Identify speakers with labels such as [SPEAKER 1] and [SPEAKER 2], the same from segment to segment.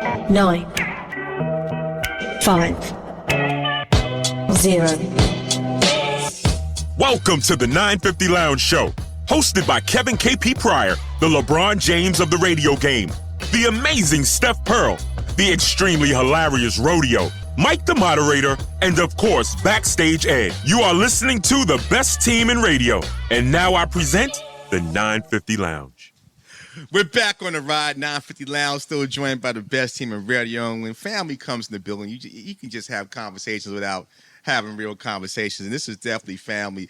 [SPEAKER 1] 9, 5, 0.
[SPEAKER 2] Welcome to the 950 Lounge Show, hosted by Kevin KP Pryor, the LeBron James of the radio game, the amazing Steph Pearl, the extremely hilarious Rodeo, Mike the moderator, and of course, Backstage Ed. You are listening to the best team in radio. And now I present the 950 Lounge.
[SPEAKER 3] We're back on the ride, 950 Lounge, still joined by the best team in radio. And when family comes in the building, you can just have conversations without having real conversations. And this is definitely family.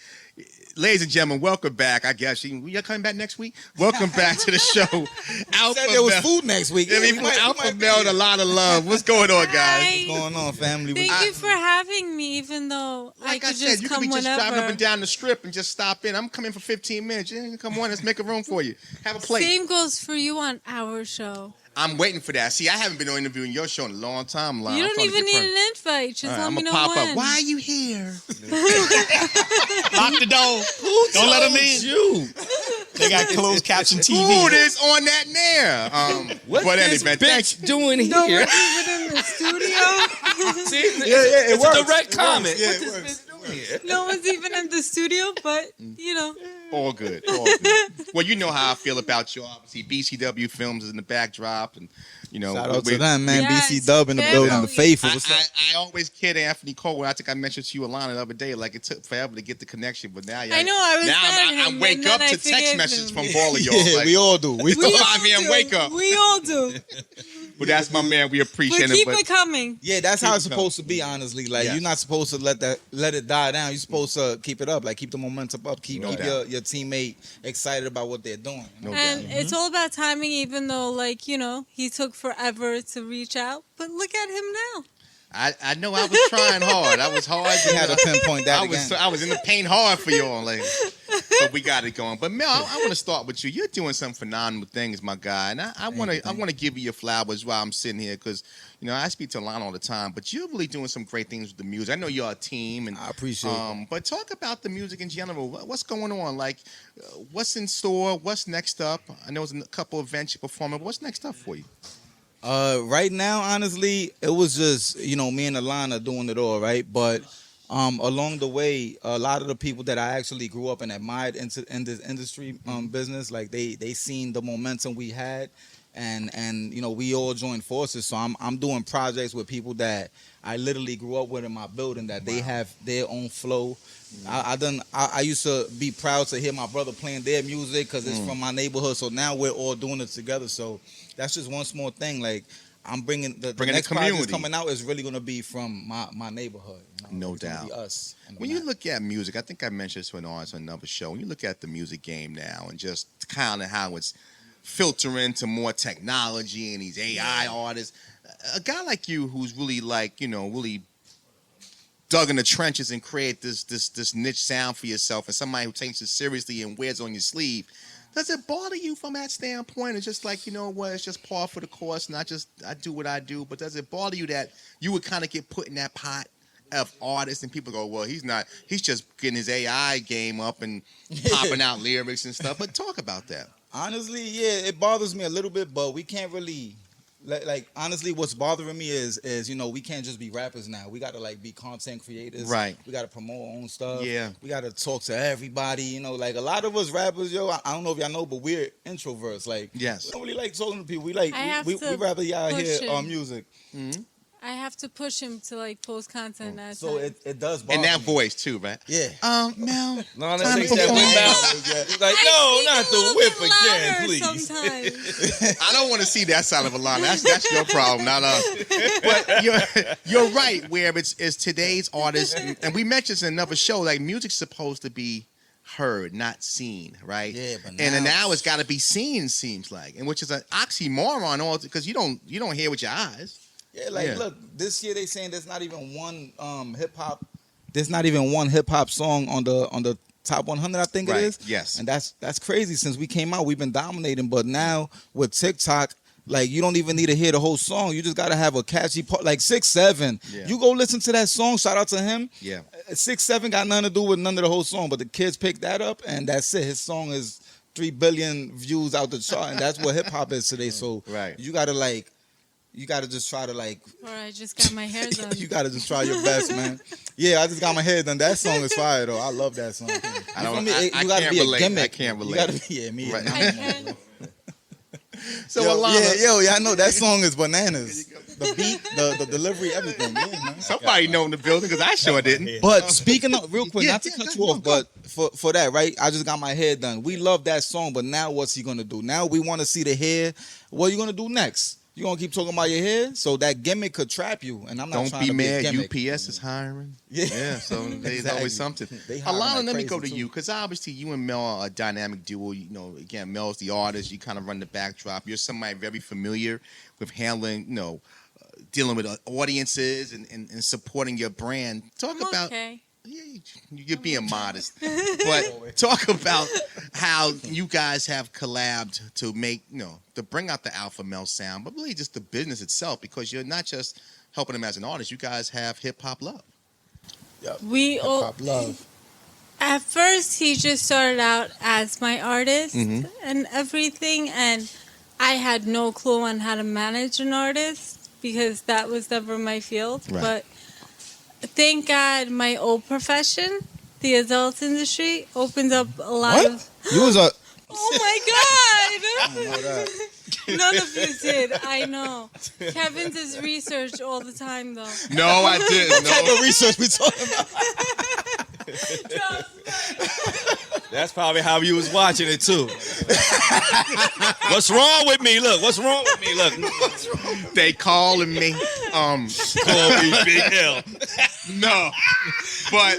[SPEAKER 3] Ladies and gentlemen, welcome back. I guess you're coming back next week. Welcome back to the show.
[SPEAKER 4] Alpha said there was food next week.
[SPEAKER 3] Alpha Mel, a lot of love. What's going on, guys?
[SPEAKER 5] Hi.
[SPEAKER 4] What's going on, family?
[SPEAKER 5] Thank you for having me, even though
[SPEAKER 3] Like
[SPEAKER 5] I could
[SPEAKER 3] said,
[SPEAKER 5] just
[SPEAKER 3] you
[SPEAKER 5] come
[SPEAKER 3] could be just
[SPEAKER 5] whenever.
[SPEAKER 3] driving up and down the strip and just stop in. I'm coming for 15 minutes. Yeah, come on, let's make a room for you. Have a plate.
[SPEAKER 5] Same goes for you on our show.
[SPEAKER 3] I'm waiting for that. See, I haven't been interviewing your show in a long time. Lon.
[SPEAKER 5] You
[SPEAKER 3] I'm
[SPEAKER 5] don't
[SPEAKER 3] starting to
[SPEAKER 5] even
[SPEAKER 3] get
[SPEAKER 5] need an invite. Just let
[SPEAKER 3] I'm
[SPEAKER 5] me
[SPEAKER 3] gonna
[SPEAKER 5] know
[SPEAKER 3] pop
[SPEAKER 5] when.
[SPEAKER 3] up. Why are you here?
[SPEAKER 6] Lock the door. Don't let them in.
[SPEAKER 4] You.
[SPEAKER 6] They got closed caption TV.
[SPEAKER 3] Food is on that there.
[SPEAKER 4] What's
[SPEAKER 3] but
[SPEAKER 4] this
[SPEAKER 3] anyway, thank
[SPEAKER 4] bitch doing here?
[SPEAKER 5] No one's even in the studio.
[SPEAKER 4] See, it's a direct comment.
[SPEAKER 3] Yeah,
[SPEAKER 4] What's
[SPEAKER 3] it
[SPEAKER 4] this
[SPEAKER 3] works.
[SPEAKER 4] bitch doing here?
[SPEAKER 5] No one's even in the studio, but you know.
[SPEAKER 3] All good. All good. Well, you know how I feel about you. Obviously, BCW Films is in the backdrop, and you know.
[SPEAKER 4] Shout out
[SPEAKER 3] we-
[SPEAKER 4] to them, man.
[SPEAKER 5] Yes,
[SPEAKER 4] BC Dub in the
[SPEAKER 5] family.
[SPEAKER 4] building, the faithful. What's up?
[SPEAKER 3] I always kid Anthony Cole. I think I mentioned to you, Alana, the other day. Like it took forever to get the connection, but now
[SPEAKER 5] I know, I was
[SPEAKER 3] now
[SPEAKER 5] mad at
[SPEAKER 3] I
[SPEAKER 5] him,
[SPEAKER 3] wake
[SPEAKER 5] and
[SPEAKER 3] up
[SPEAKER 5] then
[SPEAKER 3] to
[SPEAKER 5] I
[SPEAKER 3] text
[SPEAKER 5] forgave
[SPEAKER 3] messages
[SPEAKER 5] him.
[SPEAKER 3] from all of y'all.
[SPEAKER 4] Yeah,
[SPEAKER 3] like,
[SPEAKER 4] we all do.
[SPEAKER 5] We
[SPEAKER 3] 5
[SPEAKER 5] all
[SPEAKER 3] a.m.
[SPEAKER 5] do.
[SPEAKER 3] wake up.
[SPEAKER 5] We all do.
[SPEAKER 3] But that's my man. We appreciate
[SPEAKER 5] But keep
[SPEAKER 3] it.
[SPEAKER 5] it coming.
[SPEAKER 4] Yeah, that's how
[SPEAKER 3] Keep
[SPEAKER 4] it's
[SPEAKER 3] it
[SPEAKER 4] supposed to be, honestly. Like,
[SPEAKER 3] Yes.
[SPEAKER 4] you're not supposed to let it die down. You're supposed to keep it up, like keep the momentum up, keep
[SPEAKER 3] doubt.
[SPEAKER 4] your teammate excited about what they're doing. You know?
[SPEAKER 3] No
[SPEAKER 5] And
[SPEAKER 3] doubt.
[SPEAKER 5] it's all about timing, even though, like, you know, he took forever to reach out. But look at him now.
[SPEAKER 3] I know I was trying hard. I was hard.
[SPEAKER 4] You had to pinpoint that again.
[SPEAKER 3] I was in the paint hard for y'all, like, but we got it going. But Mel, I want to start with you. You're doing some phenomenal things, my guy, and I want to give you your flowers while I'm sitting here because you know I speak to Alana all the time, but you're really doing some great things with the music. I know you're a team, and
[SPEAKER 4] I appreciate it.
[SPEAKER 3] But talk about the music in general. What's going on? Like, what's in store? What's next up? I know there's a couple events you're performing. But what's next up for you?
[SPEAKER 4] Right now, honestly, it was just, me and Alana doing it all, right? But along the way, a lot of the people that I actually grew up and admired in this industry business, like they seen the momentum we had, and we all joined forces. So I'm doing projects with people that I literally grew up with in my building, that they have their own flow. I used to be proud to hear my brother playing their music because it's from my neighborhood. So now we're all doing it together. So that's just one small thing. Like, I'm bringing the next project that's coming out is really going to be from my neighborhood.
[SPEAKER 3] No
[SPEAKER 4] It's gonna
[SPEAKER 3] doubt.
[SPEAKER 4] be us.
[SPEAKER 3] When you look at music, I think I mentioned this to an artist on another show. When you look at the music game now and just kind of how it's filtering to more technology and these AI artists, a guy like you who's really really dug in the trenches and create this niche sound for yourself, and somebody who takes it seriously and wears it on your sleeve, does it bother you from that standpoint? It's just like, it's just par for the course, not just I do what I do, but does it bother you that you would kind of get put in that pot of artists and people go, well, he's just getting his AI game up and popping out lyrics and stuff? But talk about that.
[SPEAKER 4] Honestly, yeah, it bothers me a little bit, but we can't really like honestly, what's bothering me is we can't just be rappers now. We got to be content creators.
[SPEAKER 3] Right.
[SPEAKER 4] We got to promote our own stuff.
[SPEAKER 3] Yeah.
[SPEAKER 4] We got to talk to everybody. Like a lot of us rappers, I don't know if y'all know, but we're introverts. Like,
[SPEAKER 3] Yes.
[SPEAKER 4] we don't really like talking to people. We
[SPEAKER 5] have to
[SPEAKER 4] rather y'all hear
[SPEAKER 5] push
[SPEAKER 4] our
[SPEAKER 5] it.
[SPEAKER 4] music.
[SPEAKER 5] I have to push him to post content. At
[SPEAKER 4] So
[SPEAKER 5] times.
[SPEAKER 4] it does bother
[SPEAKER 3] And that
[SPEAKER 4] me.
[SPEAKER 3] voice too, right?
[SPEAKER 4] Yeah.
[SPEAKER 3] Mel.
[SPEAKER 6] No,
[SPEAKER 3] Time
[SPEAKER 6] takes
[SPEAKER 3] to
[SPEAKER 6] that
[SPEAKER 3] perform.
[SPEAKER 6] whip out. He's like,
[SPEAKER 5] I
[SPEAKER 6] no,
[SPEAKER 5] speak
[SPEAKER 6] not
[SPEAKER 5] a
[SPEAKER 6] the
[SPEAKER 5] little
[SPEAKER 6] whip
[SPEAKER 5] bit
[SPEAKER 6] again,
[SPEAKER 5] louder
[SPEAKER 6] please.
[SPEAKER 5] Sometimes.
[SPEAKER 3] I don't want to see that side of Alana. That's your problem, not us. But you're right. Where it's today's artists, and we mentioned this in another show. Like, music's supposed to be heard, not seen, right?
[SPEAKER 4] Yeah, but
[SPEAKER 3] and then
[SPEAKER 4] now-
[SPEAKER 3] now it's got to be seen. Seems like, and which is an oxymoron, all because you don't hear with your eyes.
[SPEAKER 4] Yeah,
[SPEAKER 3] Yeah.
[SPEAKER 4] look, this year they saying there's not even one hip hop. There's not even one hip hop song on the top 100. I think
[SPEAKER 3] Right,
[SPEAKER 4] it is.
[SPEAKER 3] yes.
[SPEAKER 4] And that's crazy. Since we came out, we've been dominating. But now with TikTok, like, you don't even need to hear the whole song. You just gotta have a catchy part. Like 6-7.
[SPEAKER 3] Yeah.
[SPEAKER 4] You go listen to that song. Shout out to him.
[SPEAKER 3] Yeah.
[SPEAKER 4] 6-7 got nothing to do with none of the whole song, but the kids picked that up, and that's it. His song is 3 billion views out the chart, and that's what hip hop is today. So
[SPEAKER 3] Right.
[SPEAKER 4] you gotta you gotta just try to like.
[SPEAKER 5] Or I just got my hair done.
[SPEAKER 4] You gotta just try your best, man. Yeah, I just got my hair done. That song is fire though. I love that song.
[SPEAKER 3] I don't.
[SPEAKER 4] You
[SPEAKER 3] I
[SPEAKER 4] gotta
[SPEAKER 3] can't
[SPEAKER 4] be a
[SPEAKER 3] relate.
[SPEAKER 4] gimmick.
[SPEAKER 3] I can't relate.
[SPEAKER 4] You gotta be, yeah, me.
[SPEAKER 3] Right.
[SPEAKER 5] I can.
[SPEAKER 3] So
[SPEAKER 4] Yo,
[SPEAKER 3] Alana,
[SPEAKER 4] yeah, I know that song is bananas. The beat, the delivery, everything. Yeah, man.
[SPEAKER 3] somebody know in the building because I sure didn't.
[SPEAKER 4] But speaking of, real quick,
[SPEAKER 3] Yeah,
[SPEAKER 4] not to
[SPEAKER 3] yeah,
[SPEAKER 4] cut
[SPEAKER 3] go,
[SPEAKER 4] you off,
[SPEAKER 3] go.
[SPEAKER 4] but for that, right? I just got my hair done. We love that song, but now what's he gonna do? Now we want to see the hair. What are you gonna do next? You gonna keep talking about your hair? So that gimmick could trap you, and I'm not
[SPEAKER 3] Don't
[SPEAKER 4] trying
[SPEAKER 3] be
[SPEAKER 4] to
[SPEAKER 3] mad.
[SPEAKER 4] be a gimmick.
[SPEAKER 3] UPS is hiring.
[SPEAKER 4] Yeah.
[SPEAKER 3] So there's
[SPEAKER 4] Exactly.
[SPEAKER 3] always something.
[SPEAKER 4] They hiring
[SPEAKER 3] Alana,
[SPEAKER 4] like
[SPEAKER 3] let me
[SPEAKER 4] crazy,
[SPEAKER 3] go to
[SPEAKER 4] too.
[SPEAKER 3] you because obviously you and Mel are a dynamic duo. You know, again, Mel's the artist. You kind of run the backdrop. You're somebody very familiar with handling, dealing with audiences and supporting your brand. Talk
[SPEAKER 5] I'm
[SPEAKER 3] about.
[SPEAKER 5] okay.
[SPEAKER 3] Yeah, you're being modest, but talk about how you guys have collabed to make, to bring out the Alpha Male sound, but really just the business itself, because you're not just helping him as an artist. You guys have Hip Hop Love.
[SPEAKER 5] We all,
[SPEAKER 4] Pop love.
[SPEAKER 5] at first he just started out as my artist
[SPEAKER 3] Mhm.
[SPEAKER 5] and everything, and I had no clue on how to manage an artist because that was never my field.
[SPEAKER 3] Right.
[SPEAKER 5] But thank God my old profession, the adult industry, opened up a lot
[SPEAKER 4] What?
[SPEAKER 5] of.
[SPEAKER 4] You was a.
[SPEAKER 5] Oh my
[SPEAKER 4] know
[SPEAKER 5] God!
[SPEAKER 4] that.
[SPEAKER 5] None of you did. I know. Kevin does research all the time, though.
[SPEAKER 3] No, I didn't.
[SPEAKER 4] What type of research we talking about?
[SPEAKER 6] That's probably how you was watching it too. What's wrong with me? Look, what's wrong with me? Look,
[SPEAKER 3] They calling me.
[SPEAKER 6] call me Big L.
[SPEAKER 3] No, but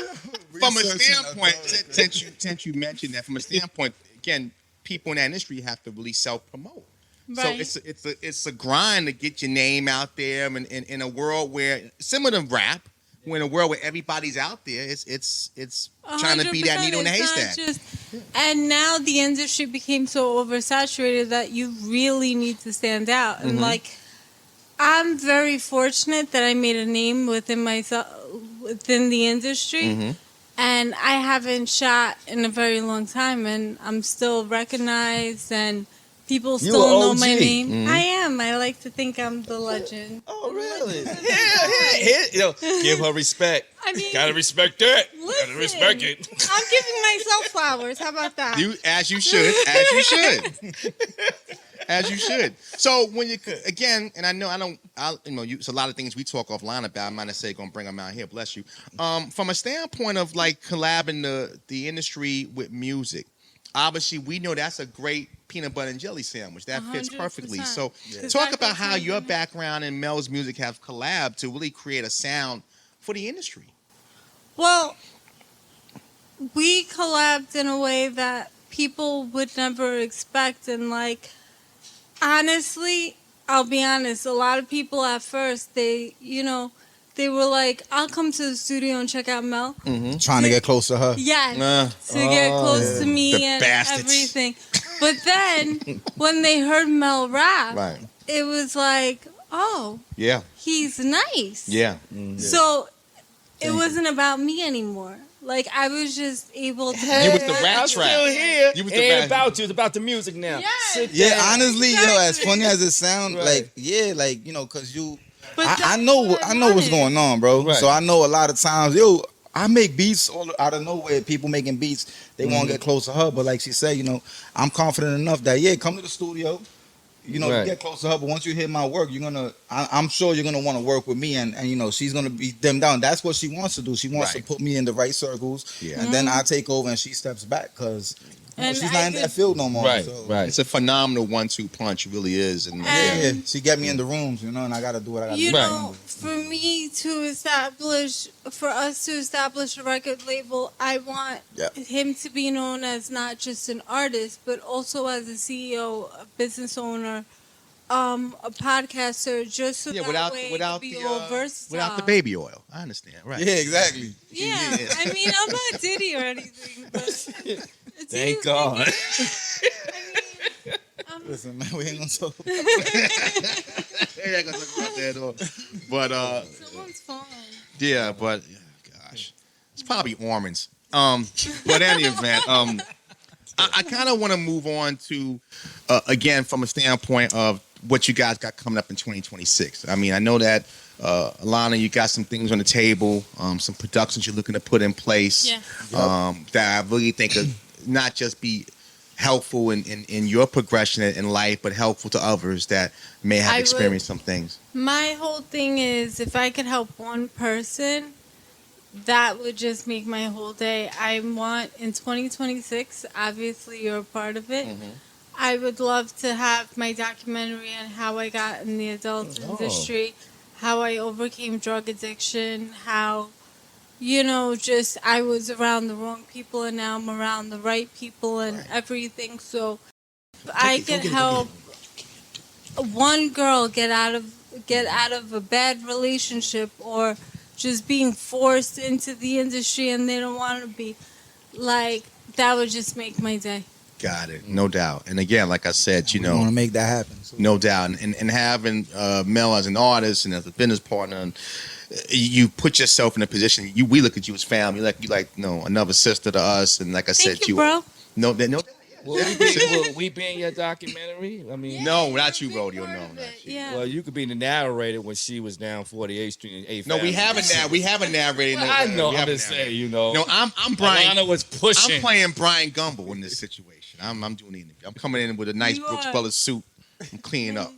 [SPEAKER 3] from a
[SPEAKER 4] Researching
[SPEAKER 3] standpoint,
[SPEAKER 4] adult.
[SPEAKER 3] since you mentioned that, from a standpoint, again, people in that industry have to really self promote.
[SPEAKER 5] Right.
[SPEAKER 3] So it's a grind to get your name out there, and in a world where similar to rap, when a world where everybody's out there, it's trying to be that
[SPEAKER 5] 100%,
[SPEAKER 3] needle in the
[SPEAKER 5] it's not
[SPEAKER 3] haystack.
[SPEAKER 5] just- and now the industry became so oversaturated that you really need to stand out. And like, I'm very fortunate that I made a name within myself, within the industry. And I haven't shot in a very long time, and I'm still recognized, and people
[SPEAKER 6] You
[SPEAKER 5] still
[SPEAKER 6] a
[SPEAKER 5] know
[SPEAKER 6] OG.
[SPEAKER 5] my name. I am. I like to think I'm the legend.
[SPEAKER 6] Oh, really? Give her respect.
[SPEAKER 5] I mean,
[SPEAKER 6] Gotta respect that.
[SPEAKER 5] listen,
[SPEAKER 6] Gotta respect it.
[SPEAKER 5] I'm giving myself flowers. How about that?
[SPEAKER 3] As you should, as you should. So when you again, and it's a lot of things we talk offline about. I'm not necessarily gonna bring them out here. Bless you. From a standpoint of like collabing the industry with music, obviously we know that's a great peanut butter and jelly sandwich that fits
[SPEAKER 5] 100%.
[SPEAKER 3] perfectly. So
[SPEAKER 5] Yeah.
[SPEAKER 3] talk about how
[SPEAKER 5] Exactly.
[SPEAKER 3] your background and Mel's music have collabed to really create a sound for the industry.
[SPEAKER 5] Well, we collabed in a way that people would never expect. And, like, honestly, I'll be honest, a lot of people at first, they were like, I'll come to the studio and check out Mel.
[SPEAKER 4] Trying to get close to her.
[SPEAKER 5] Yes, to get close to me
[SPEAKER 3] The
[SPEAKER 5] and
[SPEAKER 3] bastards.
[SPEAKER 5] everything. But then, when they heard Mel rap,
[SPEAKER 3] Right.
[SPEAKER 5] it was like, oh,
[SPEAKER 3] Yeah.
[SPEAKER 5] he's nice.
[SPEAKER 3] Yeah.
[SPEAKER 5] So it wasn't about me anymore. Like, I was just able to.
[SPEAKER 3] You with the rap
[SPEAKER 6] I'm
[SPEAKER 3] track.
[SPEAKER 6] still here.
[SPEAKER 3] You was
[SPEAKER 6] It
[SPEAKER 3] the
[SPEAKER 6] ain't
[SPEAKER 3] best.
[SPEAKER 6] about you. It's about the music now.
[SPEAKER 5] Yes.
[SPEAKER 6] Sit
[SPEAKER 4] Yeah,
[SPEAKER 6] down.
[SPEAKER 4] honestly, as
[SPEAKER 5] Exactly.
[SPEAKER 4] funny as it sounds,
[SPEAKER 6] Right.
[SPEAKER 4] cause you,
[SPEAKER 5] But
[SPEAKER 4] I
[SPEAKER 5] that's
[SPEAKER 4] know,
[SPEAKER 5] what
[SPEAKER 4] I know what's
[SPEAKER 5] wanted.
[SPEAKER 4] going on, bro.
[SPEAKER 6] Right.
[SPEAKER 4] So I know a lot of times, I make beats all out of nowhere. People making beats, they want to get close to her, but like she said, I'm confident enough that come to the studio,
[SPEAKER 6] Right.
[SPEAKER 4] get close to her. But once you hear my work, I'm sure you're gonna want to work with me, and she's gonna be dimmed down. That's what she wants to do. She wants
[SPEAKER 3] Right.
[SPEAKER 4] to put me in the right circles,
[SPEAKER 3] Yeah.
[SPEAKER 4] and then I take over and she steps back because
[SPEAKER 5] And
[SPEAKER 4] she's
[SPEAKER 5] I
[SPEAKER 4] not in
[SPEAKER 5] could-
[SPEAKER 4] that field no more.
[SPEAKER 6] Right,
[SPEAKER 4] So,
[SPEAKER 6] right.
[SPEAKER 3] It's a phenomenal 1-2 punch. It really is. And
[SPEAKER 5] And-
[SPEAKER 4] Yeah, she get me in the rooms, and I gotta do what I gotta
[SPEAKER 5] You
[SPEAKER 4] do.
[SPEAKER 5] know, for us to establish a record label, I want
[SPEAKER 4] Yep.
[SPEAKER 5] him to be known as not just an artist, but also as a CEO, a business owner, a podcaster, just so that way it could be all versatile.
[SPEAKER 3] without the baby oil. I understand. Right.
[SPEAKER 4] Yeah, exactly.
[SPEAKER 5] Yeah, I mean, I'm not Diddy or anything, but it's
[SPEAKER 6] Thank
[SPEAKER 5] easy.
[SPEAKER 6] God.
[SPEAKER 5] I mean,
[SPEAKER 4] Listen, man, we ain't gonna talk.
[SPEAKER 3] Yeah, I gotta talk about that, though. But
[SPEAKER 5] someone's phone.
[SPEAKER 3] yeah, but gosh, it's probably Ormond's. But any event, I kind of want to move on to again from a standpoint of what you guys got coming up in 2026. I mean, I know that Alana, you got some things on the table, some productions you're looking to put in place.
[SPEAKER 5] Yeah.
[SPEAKER 3] That I really think could not just be helpful in your progression in life, but helpful to others that may have experienced some things.
[SPEAKER 5] My whole thing is if I could help one person, that would just make my whole day. I want in 2026, obviously you're a part of it. I would love to have my documentary on how I got in the adult industry, how I overcame drug addiction, how, just I was around the wrong people and now I'm around the right people and everything. So if I could help one girl get out of a bad relationship or just being forced into the industry and they don't want to be, like, that would just make my day.
[SPEAKER 3] Got it, no doubt. And again, like I said,
[SPEAKER 4] We want to make that happen.
[SPEAKER 3] no doubt, and having Mel as an artist and as a business partner, and you put yourself in a position. We look at you as family, like another sister to us. And like I said,
[SPEAKER 5] Thank you, bro.
[SPEAKER 3] No, no.
[SPEAKER 6] Will we be in your documentary? I mean,
[SPEAKER 3] No, not you, Rodeo. No, not you.
[SPEAKER 5] Yeah.
[SPEAKER 6] well, you could be the narrator when she was down 48th Street and 8th
[SPEAKER 3] No, we
[SPEAKER 6] Avenue.
[SPEAKER 3] haven't. We haven't narrated.
[SPEAKER 6] Well, I know. I'm just saying,
[SPEAKER 3] No, I'm Brian.
[SPEAKER 6] Alana was pushing.
[SPEAKER 3] I'm playing Brian Gumble in this situation. I'm doing the interview. I'm coming in with a nice
[SPEAKER 5] You
[SPEAKER 3] Brooks
[SPEAKER 5] are.
[SPEAKER 3] Brothers suit. I'm cleaning up.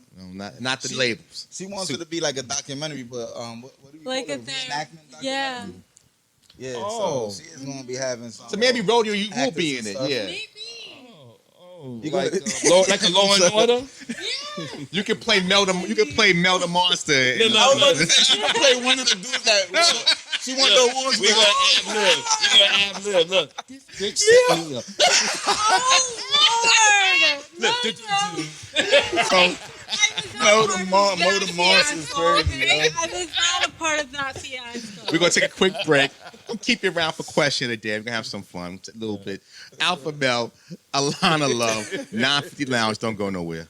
[SPEAKER 3] Not the labels.
[SPEAKER 4] She wants it to be like a documentary, but what do you
[SPEAKER 5] Like
[SPEAKER 4] call
[SPEAKER 5] a
[SPEAKER 4] it?
[SPEAKER 5] thing.
[SPEAKER 4] Reenactment documentary?
[SPEAKER 5] Yeah.
[SPEAKER 4] Yeah,
[SPEAKER 6] Oh.
[SPEAKER 4] so she is going to be having some.
[SPEAKER 3] So maybe Rodeo, you will
[SPEAKER 4] actors
[SPEAKER 3] be in
[SPEAKER 4] and
[SPEAKER 3] it.
[SPEAKER 4] stuff.
[SPEAKER 3] Yeah.
[SPEAKER 6] Oh,
[SPEAKER 4] You
[SPEAKER 6] like,
[SPEAKER 4] gonna-
[SPEAKER 6] like a Law and Order?
[SPEAKER 3] You can play Mel the Monster.
[SPEAKER 6] Look,
[SPEAKER 4] I was
[SPEAKER 6] look,
[SPEAKER 4] about to say, she gonna play one of the dudes that she won the awards
[SPEAKER 6] we
[SPEAKER 4] with.
[SPEAKER 6] gonna ad lib. Look. Bitch,
[SPEAKER 4] Mo the Monster is crazy, yo.
[SPEAKER 5] I was not a part of that fiasco.
[SPEAKER 3] We're gonna take a quick break. Keep you around for question of the day. We're gonna have some fun, a little bit. Alpha Mel, Alana Love, 950 Lounge. Don't go nowhere.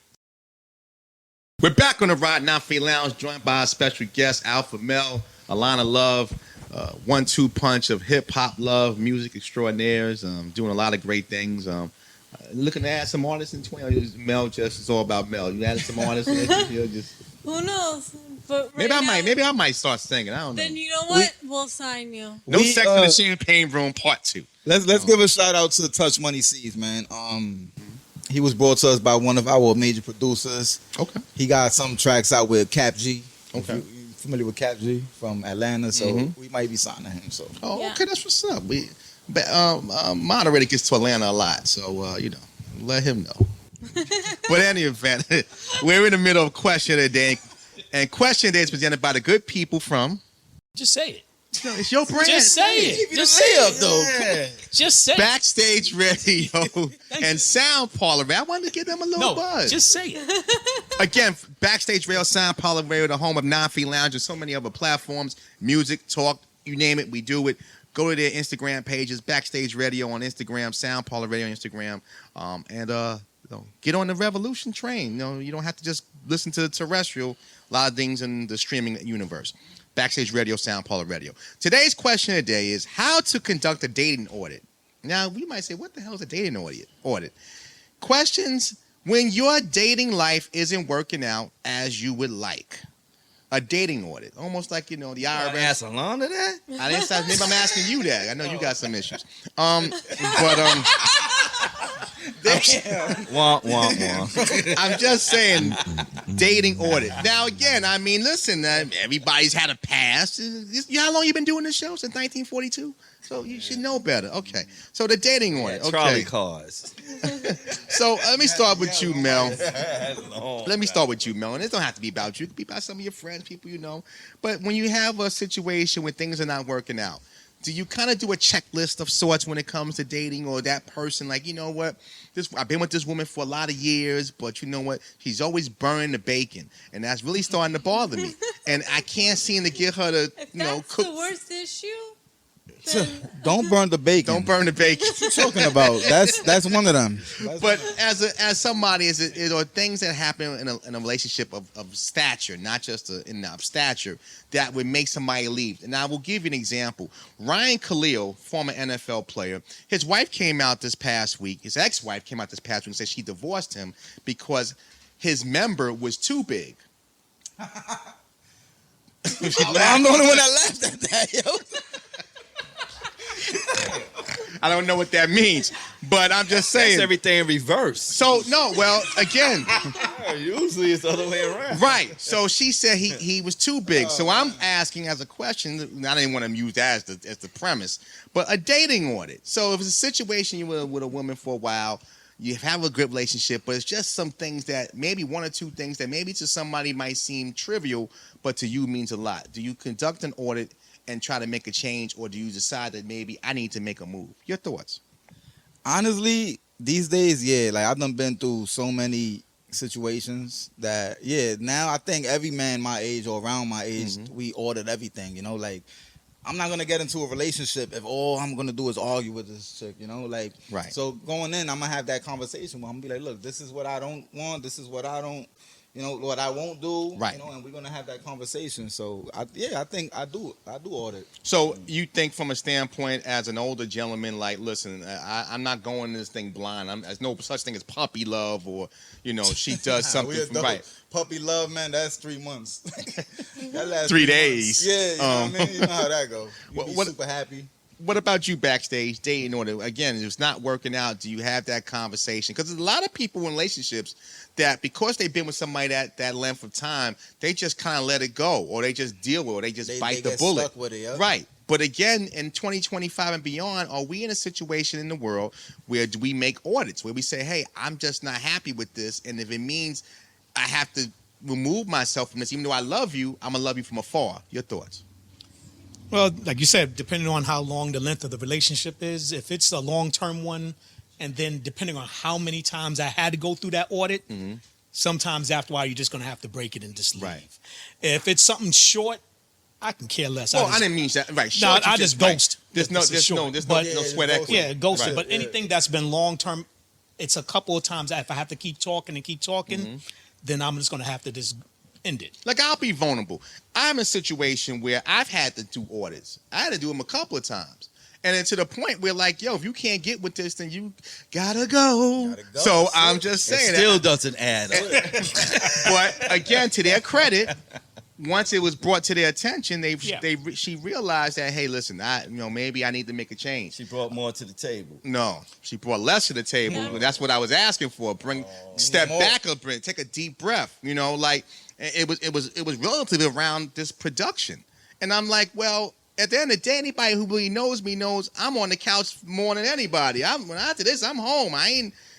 [SPEAKER 3] We're back on the Ride 950 Lounge, joined by our special guest, Alpha Mel, Alana Love, 1-2 punch of hip hop love, music extraordinaires, doing a lot of great things. Looking to add some artists in 20. Mel just is all about Mel. You added some artists in it. You know, just
[SPEAKER 5] Who knows? But right
[SPEAKER 3] maybe
[SPEAKER 5] now,
[SPEAKER 3] I might start singing. I don't know.
[SPEAKER 5] Then you know what? We'll sign you.
[SPEAKER 3] No
[SPEAKER 4] We,
[SPEAKER 3] Sex in the Champagne Room Part 2.
[SPEAKER 4] Let's give a shout out to Touch Money Seeds, man. He was brought to us by one of our major producers.
[SPEAKER 3] Okay.
[SPEAKER 4] He got some tracks out with Cap G.
[SPEAKER 3] Okay.
[SPEAKER 4] You familiar with Cap G from Atlanta? So we might be signing him. So
[SPEAKER 3] Oh,
[SPEAKER 5] Yeah.
[SPEAKER 3] okay, that's what's up. Moderator gets to Atlanta a lot, so let him know. But in any event, we're in the middle of question of the day, and question of the day is presented by the good people from.
[SPEAKER 6] just say it.
[SPEAKER 3] No, it's your brand.
[SPEAKER 6] Just say it. Just say it, though. Just say it.
[SPEAKER 3] Backstage Radio and Sound Parlor. I wanted to give them a little
[SPEAKER 6] No,
[SPEAKER 3] buzz.
[SPEAKER 6] just say it.
[SPEAKER 3] Again, Backstage Radio, Sound Parlor Radio, the home of 950 Lounge and so many other platforms, music, talk, you name it, we do it. Go to their Instagram pages, Backstage Radio on Instagram, Sound Parlor Radio on Instagram, and get on the revolution train. You don't have to just listen to the terrestrial. A lot of things in the streaming universe. Backstage Radio, Sound Parlor Radio. Today's question of the day is how to conduct a dating audit. Now, we might say, what the hell is a dating audit? Questions when your dating life isn't working out as you would like. A dating audit, almost like the IRS.
[SPEAKER 6] Ask Alana that?
[SPEAKER 3] I didn't say, maybe I'm asking you that. I know you got some issues.
[SPEAKER 6] Wah, wah, wah.
[SPEAKER 3] I'm just saying, dating audit. Now, again, I mean, listen, everybody's had a past. How long you been doing this show? Since 1942? So you should know better. Okay. So the dating audit. Okay.
[SPEAKER 6] Trolley cars.
[SPEAKER 3] So let me start with you, Mel. Let me start with you, Mel. And it don't have to be about you. It could be about some of your friends, people you know. But when you have a situation where things are not working out, do you kind of do a checklist of sorts when it comes to dating, or that person, like, you know what, I've been with this woman for a lot of years, but you know what, she's always burning the bacon, and that's really starting to bother me, and I can't seem to get her to,
[SPEAKER 5] If
[SPEAKER 3] you know,
[SPEAKER 5] that's
[SPEAKER 3] cook.
[SPEAKER 5] the worst issue,
[SPEAKER 4] don't burn the bacon.
[SPEAKER 3] Don't burn the bacon.
[SPEAKER 4] What you talking about? That's one of them.
[SPEAKER 3] But as somebody, or things that happen in a relationship of stature, not just of stature, that would make somebody leave. And I will give you an example. Ryan Khalil, former NFL player, his wife came out this past week. His ex-wife came out this past week and said she divorced him because his member was too big.
[SPEAKER 4] I'm the only one that laughed at that, yo.
[SPEAKER 3] I don't know what that means, but I'm just saying.
[SPEAKER 6] That's everything in reverse.
[SPEAKER 3] So no, well, again,
[SPEAKER 6] Usually it's the other way around.
[SPEAKER 3] right. So she said he was too big. So I'm asking as a question. I didn't want to use that as the premise, but a dating audit. So if it's a situation you were with a woman for a while, you have a good relationship, but it's just some things that maybe one or two things that maybe to somebody might seem trivial, but to you means a lot. Do you conduct an audit and try to make a change, or do you decide that maybe I need to make a move? Your thoughts?
[SPEAKER 4] Honestly, these days, yeah, like I've done been through so many situations that, yeah, now I think every man my age or around my age, we ordered everything, you know, like I'm not gonna get into a relationship if all I'm gonna do is argue with this chick, you know, like,
[SPEAKER 3] Right.
[SPEAKER 4] So going in, I'm gonna have that conversation where I'm gonna be like, look, this is what I don't want, this is what I don't, you know, what I won't do,
[SPEAKER 3] Right.
[SPEAKER 4] You know, and we're gonna have that conversation. So I think I do audit.
[SPEAKER 3] So you think from a standpoint as an older gentleman, like, listen, I'm not going this thing blind. There's no such thing as puppy love, or she does something
[SPEAKER 4] We adult.
[SPEAKER 3] right.
[SPEAKER 4] Puppy love, man, that's 3 months. That lasts
[SPEAKER 3] 3
[SPEAKER 4] months.
[SPEAKER 3] days.
[SPEAKER 4] Yeah, you know what I mean? You know how that goes. You
[SPEAKER 3] What-
[SPEAKER 4] be
[SPEAKER 3] what-
[SPEAKER 4] super happy.
[SPEAKER 3] What about you backstage dating order? Again, if it's not working out, do you have that conversation? Because there's a lot of people in relationships that because they've been with somebody that length of time, they just kind of let it go, or they just deal with it, or they just bite the
[SPEAKER 4] get
[SPEAKER 3] bullet.
[SPEAKER 4] Stuck with it, yeah.
[SPEAKER 3] Right. But again, in 2025 and beyond, are we in a situation in the world where do we make audits, where we say, hey, I'm just not happy with this, and if it means I have to remove myself from this, even though I love you, I'm going to love you from afar? Your thoughts?
[SPEAKER 7] Well, like you said, depending on how long the length of the relationship is, if it's a long-term one, and then depending on how many times I had to go through that audit, sometimes after a while you're just going to have to break it and just leave.
[SPEAKER 3] Right.
[SPEAKER 7] If it's something short, I can care less.
[SPEAKER 3] Well, I didn't mean that. Right.
[SPEAKER 7] No,
[SPEAKER 3] Short,
[SPEAKER 7] I
[SPEAKER 3] you
[SPEAKER 7] just
[SPEAKER 3] right.
[SPEAKER 7] ghost.
[SPEAKER 3] There's no
[SPEAKER 7] This is short.
[SPEAKER 3] no
[SPEAKER 7] But-
[SPEAKER 3] sweat equity.
[SPEAKER 7] Yeah, ghosted.
[SPEAKER 3] Right.
[SPEAKER 7] But anything that's been long-term, it's a couple of times. If I have to keep talking, then I'm just going to have to just end it.
[SPEAKER 3] Like, I'll be vulnerable. I'm in a situation where I've had to do audits. I had to do them a couple of times. And then to the point where, like, yo, if you can't get with this, then you gotta go. So I'm just
[SPEAKER 6] It
[SPEAKER 3] saying
[SPEAKER 6] still doesn't add up.
[SPEAKER 3] But again, to their credit, once it was brought to their attention,
[SPEAKER 7] Yeah.
[SPEAKER 3] she realized that, hey, listen, maybe I need to make a change.
[SPEAKER 6] She brought more to the table.
[SPEAKER 3] No, she brought less to the table.
[SPEAKER 5] Yeah.
[SPEAKER 3] That's what I was asking for. Step
[SPEAKER 4] more.
[SPEAKER 3] back a bit, take a deep breath. Like it was relatively around this production, and I'm like, well, at the end of the day, anybody who really knows me knows I'm on the couch more than anybody. After this, I'm home.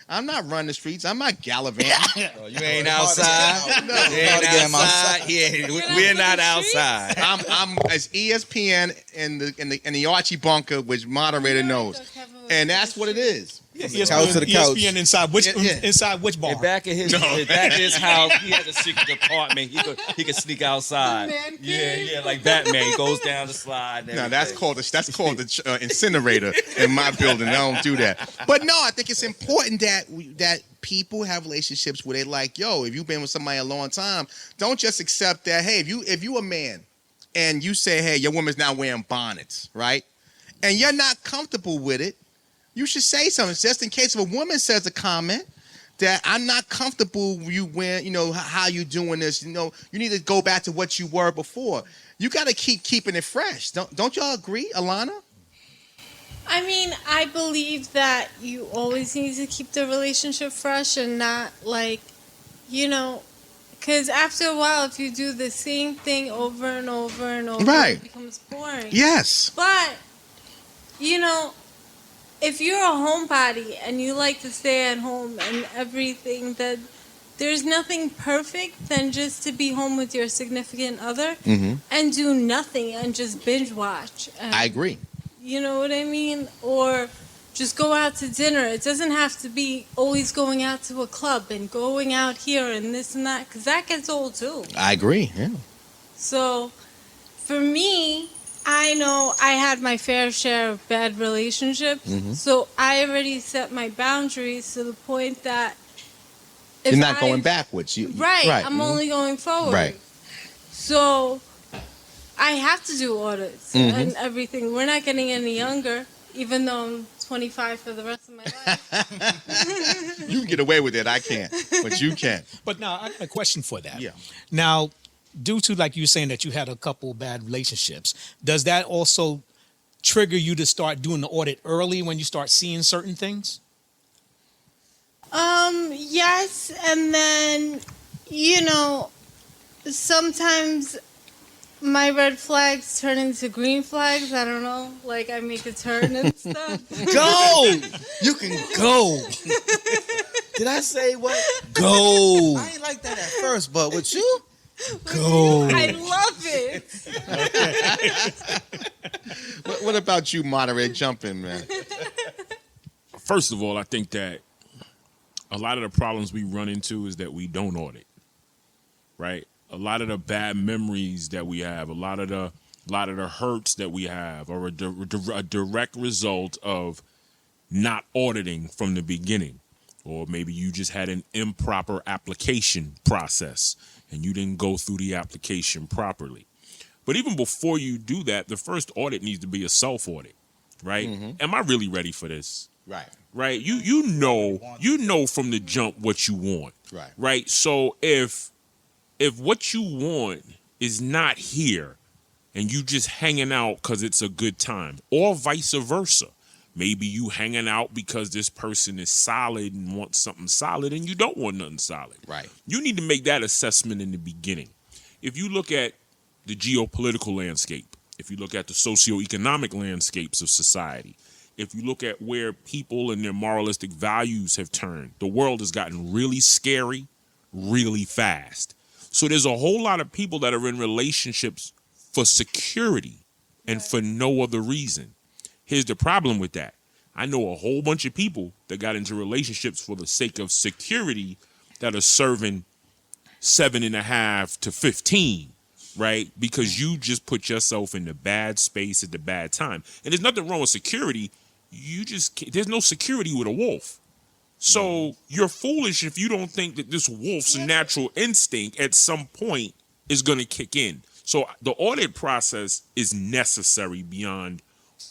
[SPEAKER 3] I'm not running the streets. I'm not gallivanting.
[SPEAKER 6] You ain't outside.
[SPEAKER 3] No.
[SPEAKER 6] You ain't
[SPEAKER 4] Hard to get him
[SPEAKER 6] outside. Yeah, we're not outside.
[SPEAKER 3] I'm as ESPN in the Archie Bunker, which moderator knows, and that's what it is.
[SPEAKER 4] couch to the couch.
[SPEAKER 7] ESPN inside which bar?
[SPEAKER 6] And back at his house, he has a secret department. He could sneak outside.
[SPEAKER 5] Man
[SPEAKER 6] Yeah, like Batman. He goes down the slide. And
[SPEAKER 3] No, that's
[SPEAKER 6] everything.
[SPEAKER 3] called the incinerator in my building. I don't do that. But no, I think it's important that people have relationships where they like, yo, if you've been with somebody a long time, don't just accept that. Hey, if you a man and you say, hey, your woman's not wearing bonnets, right? And you're not comfortable with it, you should say something just in case if a woman says a comment that I'm not comfortable with you wearing, how you doing this. You need to go back to what you were before. You got to keep keeping it fresh. Don't y'all agree, Alana?
[SPEAKER 5] I mean, I believe that you always need to keep the relationship fresh and not because after a while, if you do the same thing over and over and over,
[SPEAKER 3] Right.
[SPEAKER 5] it becomes boring.
[SPEAKER 3] Yes.
[SPEAKER 5] But, if you're a homebody and you like to stay at home and everything, that there's nothing perfect than just to be home with your significant other and do nothing and just binge watch. And,
[SPEAKER 3] I agree.
[SPEAKER 5] you know what I mean? Or just go out to dinner. It doesn't have to be always going out to a club and going out here and this and that, because that gets old too.
[SPEAKER 3] I agree. Yeah.
[SPEAKER 5] So, for me, I know I had my fair share of bad relationships, so I already set my boundaries to the point that if
[SPEAKER 3] You're not going backwards.
[SPEAKER 5] Right, I'm
[SPEAKER 3] mhm.
[SPEAKER 5] only going forward.
[SPEAKER 3] Right.
[SPEAKER 5] So, I have to do audits and everything. We're not getting any younger, even though I'm 25 for the rest of my life.
[SPEAKER 3] You can get away with it. I can't, but you can.
[SPEAKER 7] But now I got a question for that.
[SPEAKER 3] Yeah.
[SPEAKER 7] Now, due to like you were saying that you had a couple bad relationships, does that also trigger you to start doing the audit early when you start seeing certain things?
[SPEAKER 5] Yes, and then, sometimes my red flags turn into green flags. I don't know, like I make a turn and stuff.
[SPEAKER 4] Go! You can go. Did I say what? Go. I ain't like that at first, but with you, go.
[SPEAKER 5] I love it.
[SPEAKER 3] What about you, moderate? Jump in, man.
[SPEAKER 2] First of all, I think that a lot of the problems we run into is that we don't audit, right? A lot of the bad memories that we have, a lot of the hurts that we have are a direct result of not auditing from the beginning. Or maybe you just had an improper application process and you didn't go through the application properly. But even before you do that, the first audit needs to be a self-audit, right? Am I really ready for this?
[SPEAKER 3] Right.
[SPEAKER 2] Right? You know from the jump what you want.
[SPEAKER 3] Right.
[SPEAKER 2] Right? So if what you want is not here and you just hanging out because it's a good time, or vice versa, maybe you hanging out because this person is solid and wants something solid and you don't want nothing solid.
[SPEAKER 3] Right.
[SPEAKER 2] You need to make that assessment in the beginning. If you look at the geopolitical landscape, if you look at the socioeconomic landscapes of society, if you look at where people and their moralistic values have turned, the world has gotten really scary really fast. So there's a whole lot of people that are in relationships for security and for no other reason. Here's the problem with that. I know a whole bunch of people that got into relationships for the sake of security that are serving 7.5 to 15, right? Because you just put yourself in the bad space at the bad time. And there's nothing wrong with security. There's no security with a wolf. So you're foolish if you don't think that this wolf's natural instinct at some point is going to kick in. So the audit process is necessary beyond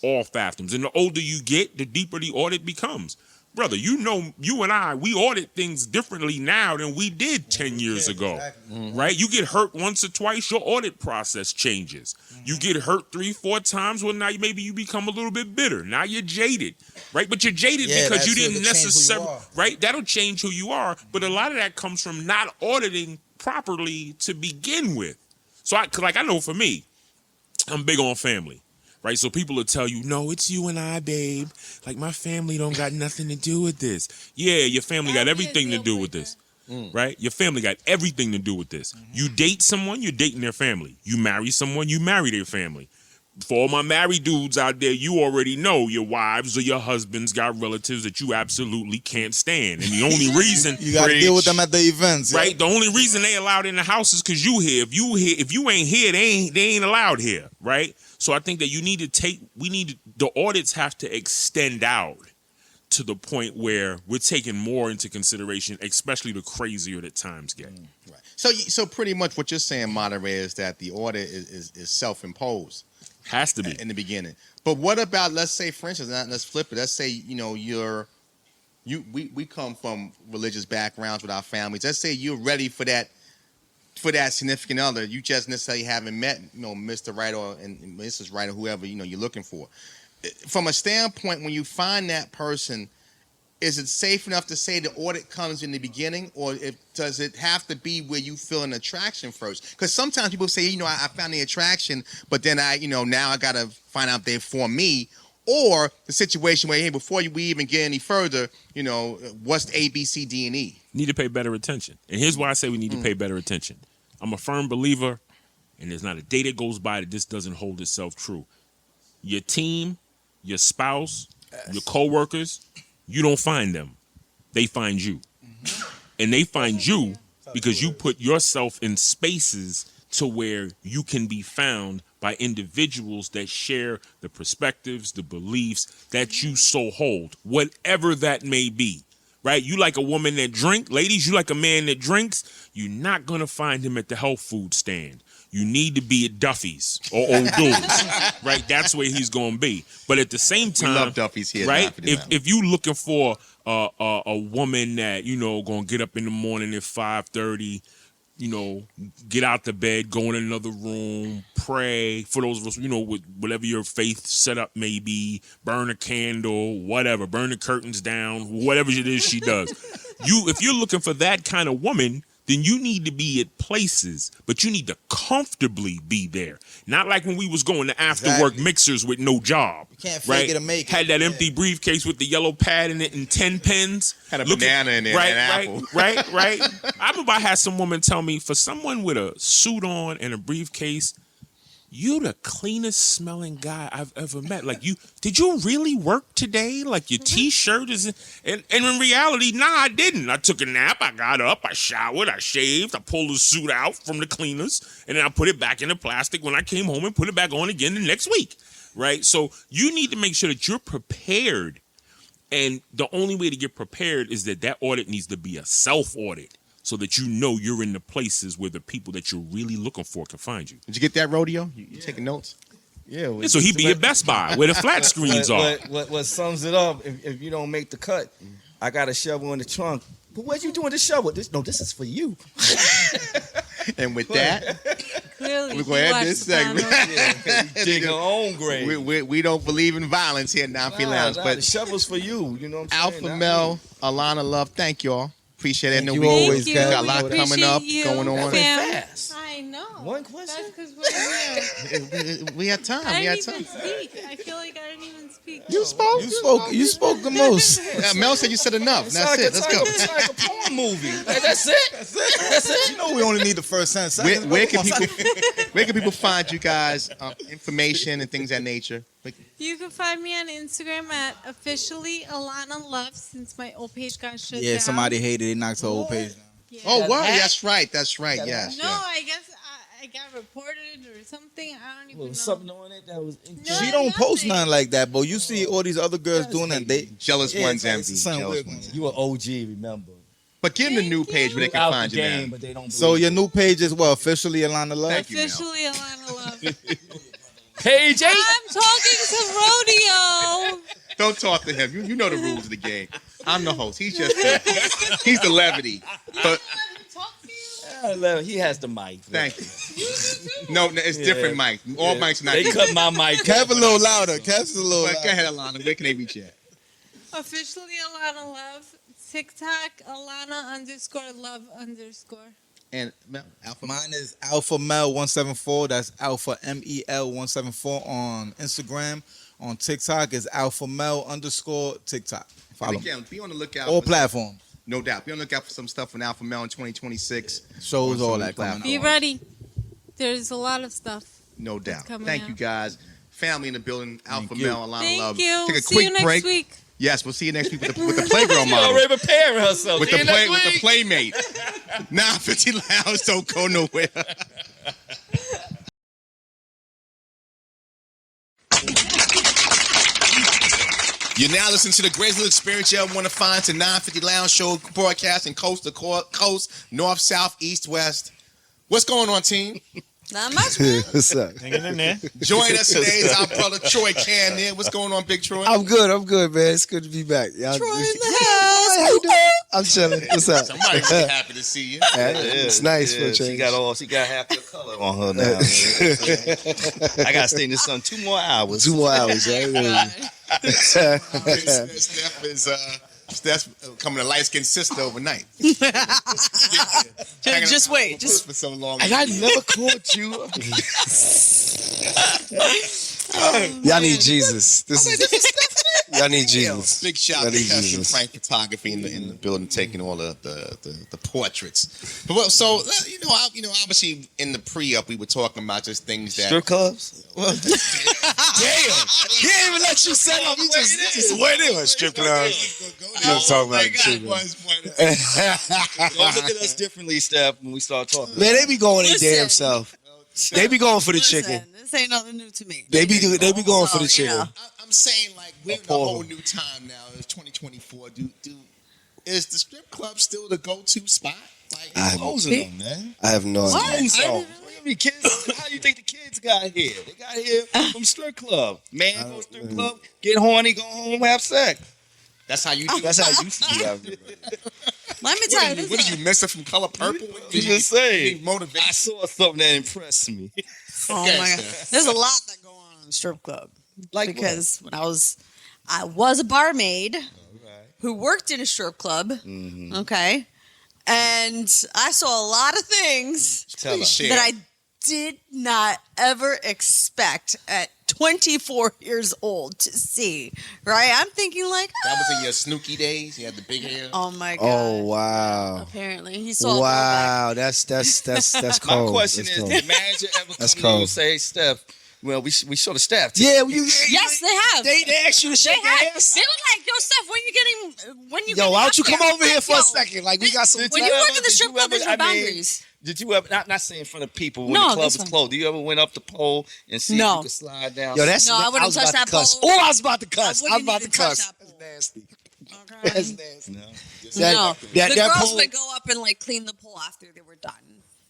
[SPEAKER 2] all fathoms. And the older you get, the deeper the audit becomes. Brother, you and I, we audit things differently now than we did 10 years ago, right? You get hurt once or twice, your audit process changes. You get hurt 3-4 times, well, now maybe you become a little bit bitter. Now you're jaded, right? But you're jaded because you didn't necessarily, right? That'll change who you are. But a lot of that comes from not auditing properly to begin with. So I know for me, I'm big on family. Right, so people will tell you, no, it's you and I, babe. Like, my family don't got nothing to do with this. Yeah, your family got everything to do with this, right? Your family got everything to do with this. You date someone, you're dating their family. You marry someone, you marry their family. For all my married dudes out there, you already know your wives or your husbands got relatives that you absolutely can't stand. And the only reason
[SPEAKER 4] you got to deal with them at the events,
[SPEAKER 2] right? The only reason they allowed in the house is because you here. If you ain't here, they ain't allowed here, right? So I think that the audits have to extend out to the point where we're taking more into consideration, especially the crazier that times get.
[SPEAKER 3] Right. So pretty much what you're saying, moderator, is that the audit is self-imposed.
[SPEAKER 2] Has to be
[SPEAKER 3] in the beginning. But what about, let's say, for instance, let's flip it. Let's say we come from religious backgrounds with our families. Let's say you're ready for that significant other. You just necessarily haven't met, Mr. Right or and Mrs. Right or whoever you're looking for. From a standpoint, when you find that person, is it safe enough to say the audit comes in the beginning, or does it have to be where you feel an attraction first? Because sometimes people say, I found the attraction, but then now I got to find out they're for me. Or the situation where, hey, before we even get any further, what's A, B, C, D, and E?
[SPEAKER 2] Need to pay better attention. And here's why I say we need to pay better attention. I'm a firm believer, and there's not a day that goes by that this doesn't hold itself true. Your team, your spouse, your coworkers, you don't find them. They find you. And they find you because you put yourself in spaces to where you can be found by individuals that share the perspectives, the beliefs that you so hold, whatever that may be. right? You like a woman that drink. Ladies, you like a man that drinks. You're not going to find him at the health food stand. You need to be at Duffy's or Old Dudes, right? That's where he's going to be. But at the same time,
[SPEAKER 3] love Duffy's here,
[SPEAKER 2] right?
[SPEAKER 3] Duffy,
[SPEAKER 2] If you looking for a woman that, you know, going to get up in the morning at 5:30, you know, get out the bed, go in another room, pray for those of us, you know, with whatever your faith setup may be, burn a candle, whatever, burn the curtains down, whatever it is she does. If you're looking for that kind of woman, then you need to be at places, but you need to comfortably be there. Not like when we was going to after work mixers with no job. You
[SPEAKER 4] can't fake
[SPEAKER 2] right?
[SPEAKER 4] it or make it.
[SPEAKER 2] Had that empty briefcase with the yellow pad in it and 10 pens.
[SPEAKER 3] Had a banana in there and an apple.
[SPEAKER 2] Right. I remember I had some woman tell me, for someone with a suit on and a briefcase, you the cleanest smelling guy I've ever met. Like, did you really work today? Like, your T-shirt is, and in reality, nah, I didn't. I took a nap, I got up, I showered, I shaved, I pulled the suit out from the cleaners, and then I put it back in the plastic when I came home and put it back on again the next week, right? So you need to make sure that you're prepared, and the only way to get prepared is that audit needs to be a self-audit, so that you know you're in the places where the people that you're really looking for can find you.
[SPEAKER 3] Did you get that, Rodeo? You taking notes?
[SPEAKER 6] Yeah.
[SPEAKER 2] Yeah, so he'd be at Best Buy where the flat screens are.
[SPEAKER 6] What sums it up? If you don't make the cut, I got a shovel in the trunk. But what you doing the shovel? This is for you.
[SPEAKER 3] And with that,
[SPEAKER 5] Clearly,
[SPEAKER 3] we're going to end this segment.
[SPEAKER 6] Dig your own grave.
[SPEAKER 3] We don't believe in violence here at 9 Feet Lounge.
[SPEAKER 6] The
[SPEAKER 3] But
[SPEAKER 6] shovel's for you. You know what I'm saying?
[SPEAKER 3] Alpha Mel, Alana Love, thank y'all. Appreciate it.
[SPEAKER 4] Thank
[SPEAKER 3] I know
[SPEAKER 4] you
[SPEAKER 3] we
[SPEAKER 4] always,
[SPEAKER 3] we
[SPEAKER 4] guys.
[SPEAKER 3] got a lot
[SPEAKER 5] We
[SPEAKER 3] coming up,
[SPEAKER 5] appreciate
[SPEAKER 3] going
[SPEAKER 5] you,
[SPEAKER 3] on.
[SPEAKER 5] fam.
[SPEAKER 6] Fast.
[SPEAKER 5] I know.
[SPEAKER 6] One question?
[SPEAKER 5] That's because we're here.
[SPEAKER 3] We had time.
[SPEAKER 5] I
[SPEAKER 3] We had
[SPEAKER 5] didn't even
[SPEAKER 3] time.
[SPEAKER 5] speak. I feel like I didn't even speak.
[SPEAKER 3] You spoke.
[SPEAKER 4] You spoke the most.
[SPEAKER 3] Mel said you said enough. That's it. Let's go.
[SPEAKER 6] It's like a porn movie. That's it.
[SPEAKER 4] You know we only need the first sentence.
[SPEAKER 3] Where can people find you guys? Information and things of that nature.
[SPEAKER 5] You can find me on Instagram at officially Alana Love, since my old page got shut down.
[SPEAKER 4] Yeah, somebody hated it, knocked the whole page down.
[SPEAKER 5] Yeah.
[SPEAKER 3] Oh, wow. That's right. That's right. Yes.
[SPEAKER 5] No,
[SPEAKER 3] yes.
[SPEAKER 5] I guess I got reported or something. I don't even know.
[SPEAKER 6] Something on it that was.
[SPEAKER 5] No,
[SPEAKER 4] She don't post
[SPEAKER 5] nothing.
[SPEAKER 4] nothing like that, but you see all these other girls doing that. They
[SPEAKER 3] Jealous ones
[SPEAKER 4] it's
[SPEAKER 3] envy.
[SPEAKER 4] something
[SPEAKER 3] Jealous
[SPEAKER 4] weird
[SPEAKER 3] ones.
[SPEAKER 6] You an OG, remember?
[SPEAKER 3] But give them the new page where they can
[SPEAKER 6] Out
[SPEAKER 3] find
[SPEAKER 6] the
[SPEAKER 3] you
[SPEAKER 6] game,
[SPEAKER 3] now.
[SPEAKER 6] but they don't.
[SPEAKER 4] So
[SPEAKER 6] believe
[SPEAKER 4] your new page is what? Officially Alana Love?
[SPEAKER 3] Thank you, Mel.
[SPEAKER 5] Officially Alana Love.
[SPEAKER 6] Page 8.
[SPEAKER 5] I'm talking to Rodeo.
[SPEAKER 3] Don't talk to him. You know the rules of the game. I'm the host. He's just he's the levity. But
[SPEAKER 5] Talk to you.
[SPEAKER 6] He has the mic.
[SPEAKER 3] thank you. No, it's different mics. All mics are not.
[SPEAKER 6] They
[SPEAKER 3] equal.
[SPEAKER 6] cut my mic.
[SPEAKER 4] Kev a little louder. Kev's a little
[SPEAKER 3] But go
[SPEAKER 4] louder.
[SPEAKER 3] ahead, Alana. Where can they reach you at?
[SPEAKER 5] Officially Alana Love. TikTok Alana_Love_.
[SPEAKER 3] And Mel, Alpha.
[SPEAKER 4] Mine is Alpha Mel 174. That's Alpha MEL 174 on Instagram. On TikTok is Alpha Mel _TikTok.
[SPEAKER 3] And
[SPEAKER 4] Follow me.
[SPEAKER 3] again, be on the lookout.
[SPEAKER 4] All
[SPEAKER 3] for-
[SPEAKER 4] platforms.
[SPEAKER 3] No doubt. Be on the lookout for some stuff from Alpha Mel in 2026.
[SPEAKER 4] Shows,
[SPEAKER 3] On
[SPEAKER 4] all
[SPEAKER 3] some
[SPEAKER 4] that coming
[SPEAKER 3] platforms.
[SPEAKER 5] Be ready. There's a lot of stuff.
[SPEAKER 3] No doubt.
[SPEAKER 5] coming
[SPEAKER 3] Thank
[SPEAKER 5] out.
[SPEAKER 3] you guys. Family in the building. Alpha
[SPEAKER 4] you.
[SPEAKER 3] Mel, Alana
[SPEAKER 5] Thank
[SPEAKER 3] Love.
[SPEAKER 5] you.
[SPEAKER 3] Take a
[SPEAKER 5] See
[SPEAKER 3] quick
[SPEAKER 5] you next
[SPEAKER 3] break.
[SPEAKER 5] week.
[SPEAKER 3] Yes, we'll see you next week with the Playgirl
[SPEAKER 6] She
[SPEAKER 3] model.
[SPEAKER 6] already preparing herself.
[SPEAKER 3] With
[SPEAKER 6] See
[SPEAKER 3] the
[SPEAKER 6] you next
[SPEAKER 3] with the
[SPEAKER 6] week.
[SPEAKER 3] playmate. 950 Lounge, don't go nowhere. You're now listening to the greatest little experience you ever want to find. It's a 950 Lounge show broadcasting coast to coast, north, south, east, west. What's going on, team?
[SPEAKER 1] Not much, man.
[SPEAKER 8] What's up?
[SPEAKER 7] Hanging in there.
[SPEAKER 3] Joining us today is our brother Troy Camden. What's going on, Big Troy?
[SPEAKER 8] I'm good, man. It's good to be back. Y'all,
[SPEAKER 1] Troy in the
[SPEAKER 8] Hi, how you doing? I'm chilling. What's up?
[SPEAKER 3] Somebody be happy to see you.
[SPEAKER 8] It's nice for a change.
[SPEAKER 6] She got half your color on her now. I gotta stay in the sun 2 more hours.
[SPEAKER 8] 2 more hours, right?
[SPEAKER 3] Steph's coming a light-skinned sister overnight.
[SPEAKER 1] Just wait. Just
[SPEAKER 3] for so long.
[SPEAKER 8] And I never called you. Y'all need Jesus. Y'all need Jesus.
[SPEAKER 3] Big shout
[SPEAKER 8] Y'all
[SPEAKER 3] out to
[SPEAKER 8] need
[SPEAKER 3] Custom
[SPEAKER 8] Jesus.
[SPEAKER 3] Frank Photography in the building, taking all the portraits. But well, so obviously in the pre-up we were talking about just things that.
[SPEAKER 6] Strip clubs?
[SPEAKER 8] Damn. He didn't even let you set up. You just went in on strip club. Just talking about strip club.
[SPEAKER 6] Don't look at us differently, Steph, when we start talking.
[SPEAKER 8] Man, they be going their
[SPEAKER 1] Listen.
[SPEAKER 8] damn self. They be going for the chicken.
[SPEAKER 1] listen. This ain't nothing new to me.
[SPEAKER 8] They be going for the
[SPEAKER 1] So, you
[SPEAKER 8] chicken.
[SPEAKER 1] know.
[SPEAKER 3] I'm saying like we're in a whole new time now. It's 2024.
[SPEAKER 8] Is the strip club still the go-to spot? Like,
[SPEAKER 9] I have-
[SPEAKER 8] closing them, man.
[SPEAKER 9] I have no idea.
[SPEAKER 8] So,
[SPEAKER 6] I mean, kids, how you think the kids got here? They got here from strip club. Man, go to strip club, get horny, go home, have sex. That's how you do.
[SPEAKER 8] that's how you see it.
[SPEAKER 1] Let me tell you this.
[SPEAKER 3] What are you missing from Color Purple?
[SPEAKER 6] You just say.
[SPEAKER 3] Motivation.
[SPEAKER 6] I saw something that impressed me.
[SPEAKER 1] Oh my god, there's a lot that go on in the strip club.
[SPEAKER 6] Like
[SPEAKER 1] because when I was a barmaid who worked in a strip club. Okay, and I saw a lot of things
[SPEAKER 6] Tell us.
[SPEAKER 1] that I did not ever expect at 24 years old to see. Right? I'm thinking like,
[SPEAKER 3] That was in your Snooki days. You had the big hair.
[SPEAKER 1] oh my god.
[SPEAKER 9] Oh wow!
[SPEAKER 1] Apparently, he saw.
[SPEAKER 9] Wow, that's cold.
[SPEAKER 6] My question
[SPEAKER 9] That's
[SPEAKER 6] is,
[SPEAKER 9] cold.
[SPEAKER 6] did manager ever come
[SPEAKER 9] That's
[SPEAKER 6] to you and
[SPEAKER 9] cold.
[SPEAKER 6] say, Steph, well, we should have staffed.
[SPEAKER 9] Yeah,
[SPEAKER 1] Yes, they have.
[SPEAKER 8] They asked you to
[SPEAKER 1] They
[SPEAKER 8] shake
[SPEAKER 1] had.
[SPEAKER 8] hands.
[SPEAKER 1] They were like, yo, Steph, when you
[SPEAKER 8] Yo,
[SPEAKER 1] getting
[SPEAKER 8] why
[SPEAKER 1] up
[SPEAKER 8] don't you come
[SPEAKER 1] there?
[SPEAKER 8] over here for a
[SPEAKER 1] Yo,
[SPEAKER 8] second? Like, we got some.
[SPEAKER 1] When you work in the
[SPEAKER 6] Did
[SPEAKER 1] strip
[SPEAKER 6] you
[SPEAKER 1] club,
[SPEAKER 6] ever-
[SPEAKER 1] there's no
[SPEAKER 6] I mean,
[SPEAKER 1] boundaries.
[SPEAKER 6] Did you ever, not saying in front of people when
[SPEAKER 1] No,
[SPEAKER 6] the club
[SPEAKER 1] this
[SPEAKER 6] was
[SPEAKER 1] one.
[SPEAKER 6] closed, do you ever went up the pole and see if
[SPEAKER 1] No.
[SPEAKER 6] you could slide down?
[SPEAKER 8] Yo, that's.
[SPEAKER 1] No, I wouldn't
[SPEAKER 8] was
[SPEAKER 1] touch
[SPEAKER 8] about to
[SPEAKER 1] that
[SPEAKER 8] cuss.
[SPEAKER 1] pole.
[SPEAKER 8] Oh, I was about to cuss.
[SPEAKER 1] I
[SPEAKER 8] I was
[SPEAKER 1] wouldn't
[SPEAKER 8] about to
[SPEAKER 1] even touch
[SPEAKER 8] cuss.
[SPEAKER 1] that pole.
[SPEAKER 8] That's nasty.
[SPEAKER 1] Okay.
[SPEAKER 8] That's nasty.
[SPEAKER 6] No.
[SPEAKER 1] No, the
[SPEAKER 8] that
[SPEAKER 1] girls
[SPEAKER 8] pole-
[SPEAKER 1] would go up and like clean the pole after they were done.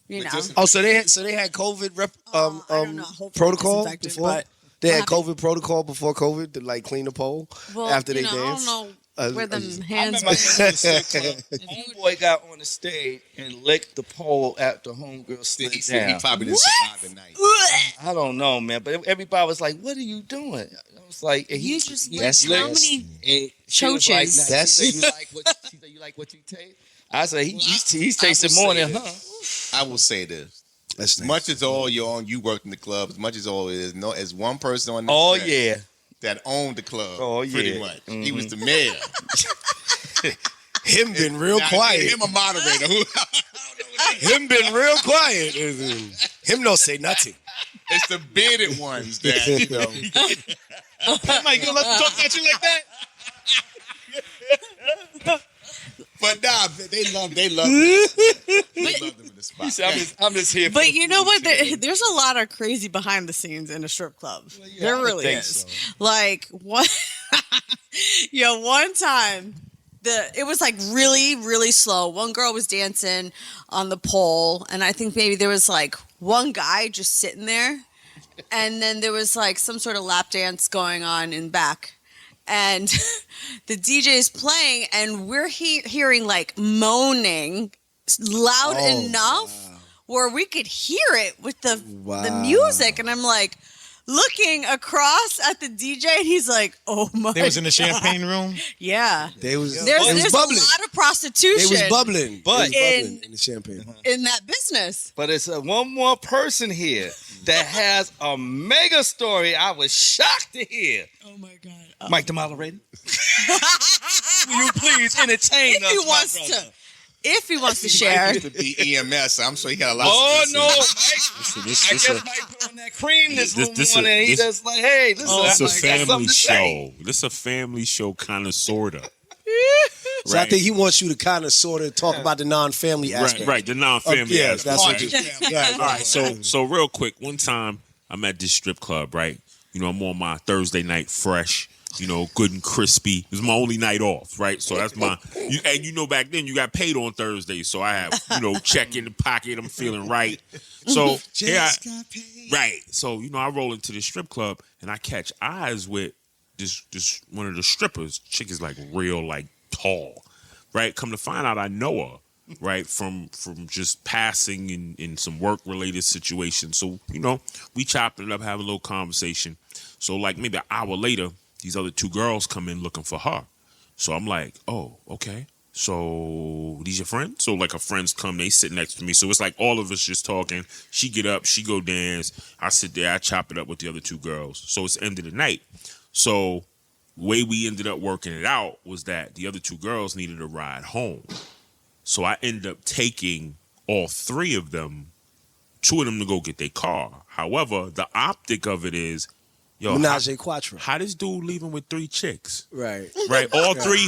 [SPEAKER 1] You know,
[SPEAKER 8] Oh, so they had COVID
[SPEAKER 1] I don't know. Hopefully
[SPEAKER 8] protocol
[SPEAKER 1] disinfected,
[SPEAKER 8] before.
[SPEAKER 1] but
[SPEAKER 8] They had
[SPEAKER 1] what happened?
[SPEAKER 8] COVID protocol before COVID to like clean the pole
[SPEAKER 1] well,
[SPEAKER 8] after they
[SPEAKER 1] you know,
[SPEAKER 8] danced.
[SPEAKER 1] I don't know where them
[SPEAKER 6] I
[SPEAKER 1] hands.
[SPEAKER 6] remember I was in the strip club. Homeboy got on the stage and licked the pole after homegirl slid
[SPEAKER 3] He
[SPEAKER 6] down.
[SPEAKER 3] probably didn't survive the night.
[SPEAKER 6] I don't know, man, but everybody was like, "What are you doing?" I was like, and
[SPEAKER 1] You just
[SPEAKER 6] he
[SPEAKER 1] licked how many
[SPEAKER 6] and she was like,
[SPEAKER 1] choaches?
[SPEAKER 6] nah, she said, you like what you taste? I said, he's tasting
[SPEAKER 3] I will
[SPEAKER 6] more
[SPEAKER 3] say
[SPEAKER 6] than her.
[SPEAKER 3] this. I will say this.
[SPEAKER 9] That's
[SPEAKER 3] As much as all you worked in the club, as much as all it is, no, as one person on the
[SPEAKER 6] Oh
[SPEAKER 3] set
[SPEAKER 6] yeah,
[SPEAKER 3] that owned the club.
[SPEAKER 6] Oh,
[SPEAKER 3] pretty
[SPEAKER 6] yeah.
[SPEAKER 3] much. He was the mayor.
[SPEAKER 8] Him been real
[SPEAKER 3] Now,
[SPEAKER 8] quiet.
[SPEAKER 3] Him a moderator.
[SPEAKER 8] Him been real quiet. Him don't say nothing.
[SPEAKER 3] It's the bearded ones that you know.
[SPEAKER 7] I'm like, yo, let's talk at you like that.
[SPEAKER 3] But nah, they love him. They love him in the spot.
[SPEAKER 6] he said, I'm just here. For
[SPEAKER 1] But
[SPEAKER 6] the
[SPEAKER 1] you know
[SPEAKER 6] food
[SPEAKER 1] what?
[SPEAKER 6] today."
[SPEAKER 1] There's a lot of crazy behind the scenes in a strip club.
[SPEAKER 6] yeah, I
[SPEAKER 1] There
[SPEAKER 6] would
[SPEAKER 1] really
[SPEAKER 6] think
[SPEAKER 1] is.
[SPEAKER 6] so.
[SPEAKER 1] Like one, one time, it was like really, really slow. One girl was dancing on the pole, and I think maybe there was like one guy just sitting there, and then there was like some sort of lap dance going on in back. And the DJ is playing, and we're hearing like moaning loud enough where we could hear it with the music. And I'm like looking across at the DJ, and he's like, "Oh my!"
[SPEAKER 7] They was in the champagne room.
[SPEAKER 1] Yeah,
[SPEAKER 8] They was
[SPEAKER 1] there's a
[SPEAKER 8] bubbling.
[SPEAKER 1] lot of prostitution.
[SPEAKER 8] They was bubbling.
[SPEAKER 6] But-
[SPEAKER 8] They was bubbling in the champagne.
[SPEAKER 1] in that business.
[SPEAKER 6] But it's one more person here that has a mega story. I was shocked to hear.
[SPEAKER 1] Oh my god!
[SPEAKER 6] Mike the moderator. Will you please entertain us,
[SPEAKER 1] If he
[SPEAKER 6] my
[SPEAKER 1] wants
[SPEAKER 6] brother?
[SPEAKER 1] to, if he wants to
[SPEAKER 3] Mike
[SPEAKER 1] share.
[SPEAKER 3] used to be EMS. So I'm sure he got a lot.
[SPEAKER 6] Oh
[SPEAKER 3] of
[SPEAKER 6] no, Mike!
[SPEAKER 9] this-
[SPEAKER 6] I
[SPEAKER 9] this
[SPEAKER 6] guess
[SPEAKER 9] a-
[SPEAKER 6] Mike put on that cream this
[SPEAKER 2] This-
[SPEAKER 6] morning. And he
[SPEAKER 2] this-
[SPEAKER 6] just like, hey, this
[SPEAKER 1] Oh,
[SPEAKER 2] It's
[SPEAKER 6] is
[SPEAKER 2] a
[SPEAKER 1] my God.
[SPEAKER 2] family show. This a family show, kind of, sorta.
[SPEAKER 8] So I think he wants you to kind of sort of talk about the non-family aspect.
[SPEAKER 2] Right, the non-family
[SPEAKER 8] Yeah,
[SPEAKER 2] aspect.
[SPEAKER 8] that's what
[SPEAKER 2] Right.
[SPEAKER 8] you. Right,
[SPEAKER 2] All right, so real quick, one time I'm at this strip club, right? You know, I'm on my Thursday night fresh, you know, good and crispy. It was my only night off, right? So that's my, and you know, back then you got paid on Thursdays, so I have, you know, check in the pocket. I'm feeling right. So yeah, right. So you know, I roll into the strip club and I catch eyes with this one of the strippers. Chick is like real, like tall, right? Come to find out, I know her. Right, from just passing in some work related situations. So, you know, we chopped it up, have a little conversation. So like maybe an hour later, these other two girls come in looking for her. So I'm like, oh, okay. So these your friends? So like her friends come, they sit next to me. So it's like all of us just talking. She get up, she go dance. I sit there, I chop it up with the other two girls. So it's the end of the night. So the way we ended up working it out was that the other two girls needed a ride home. So I ended up taking all three of them, two of them to go get their car. However, the optic of it is yo,
[SPEAKER 9] Menage a Quattro.
[SPEAKER 2] how this dude leaving with 3 chicks?
[SPEAKER 9] Right.
[SPEAKER 2] Right, all three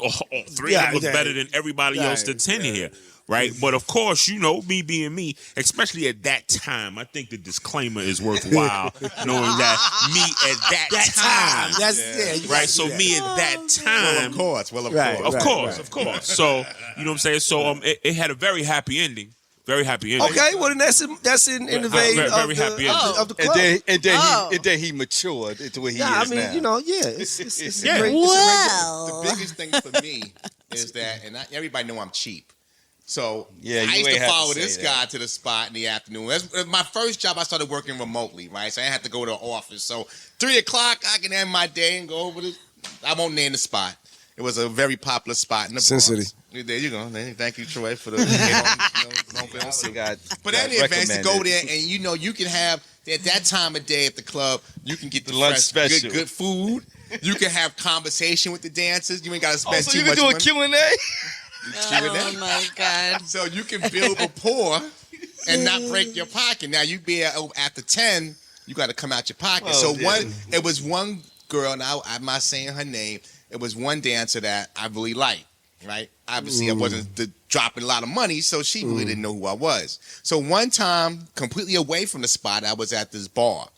[SPEAKER 2] all three
[SPEAKER 9] Yeah,
[SPEAKER 2] of them was
[SPEAKER 9] yeah.
[SPEAKER 2] better than everybody else that's in here. Right, but of course, you know, me being me, especially at that time, I think the disclaimer is worthwhile, knowing that me at that time,
[SPEAKER 9] That's you
[SPEAKER 2] right.
[SPEAKER 9] gotta
[SPEAKER 2] So
[SPEAKER 9] do that.
[SPEAKER 2] me at that
[SPEAKER 3] Well,
[SPEAKER 2] time,
[SPEAKER 3] of course. Well, of
[SPEAKER 9] Right.
[SPEAKER 3] course.
[SPEAKER 2] of course. So you know what I'm saying. So it had a very happy ending. Very happy ending.
[SPEAKER 9] Okay, well then that's in the vein
[SPEAKER 2] Very,
[SPEAKER 9] of,
[SPEAKER 2] very
[SPEAKER 9] the,
[SPEAKER 2] happy
[SPEAKER 9] of the
[SPEAKER 2] ending.
[SPEAKER 9] club.
[SPEAKER 6] And then he matured into where he
[SPEAKER 9] Yeah, I
[SPEAKER 6] is
[SPEAKER 9] mean,
[SPEAKER 6] now.
[SPEAKER 9] you know, it's
[SPEAKER 2] Yeah.
[SPEAKER 9] a great.
[SPEAKER 1] Well,
[SPEAKER 3] The biggest thing for me is that, and everybody know I'm cheap. So
[SPEAKER 6] Yeah, you
[SPEAKER 3] I used
[SPEAKER 6] ain't
[SPEAKER 3] to
[SPEAKER 6] have to
[SPEAKER 3] follow
[SPEAKER 6] say
[SPEAKER 3] this
[SPEAKER 6] that.
[SPEAKER 3] guy to the spot in the afternoon. That's my first job. I started working remotely, right? So I had to go to the office. So 3 o'clock, I can end my day and go over to. I won't name the spot. It was a very popular spot in the
[SPEAKER 9] Sin
[SPEAKER 3] Bronx.
[SPEAKER 9] City.
[SPEAKER 3] There you go. Thank you, Troy, for the. But any events to go there, and you know you can have at that time of day at the club, you can get the
[SPEAKER 6] lunch
[SPEAKER 3] fresh,
[SPEAKER 6] special.
[SPEAKER 3] good food. You can have conversation with the dancers. You ain't got to spend
[SPEAKER 6] so
[SPEAKER 3] too
[SPEAKER 6] you
[SPEAKER 3] much
[SPEAKER 6] can do a
[SPEAKER 3] money.
[SPEAKER 6] Q&A?
[SPEAKER 1] oh my God.
[SPEAKER 3] So you can build rapport and not break your pocket. Now you be after 10, you got to come out your pocket.
[SPEAKER 6] Well, yeah.
[SPEAKER 3] It was one girl, and I'm not saying her name. It was one dancer that I really liked, right? Obviously, I wasn't dropping a lot of money, so she really didn't know who I was. So one time, completely away from the spot, I was at this bar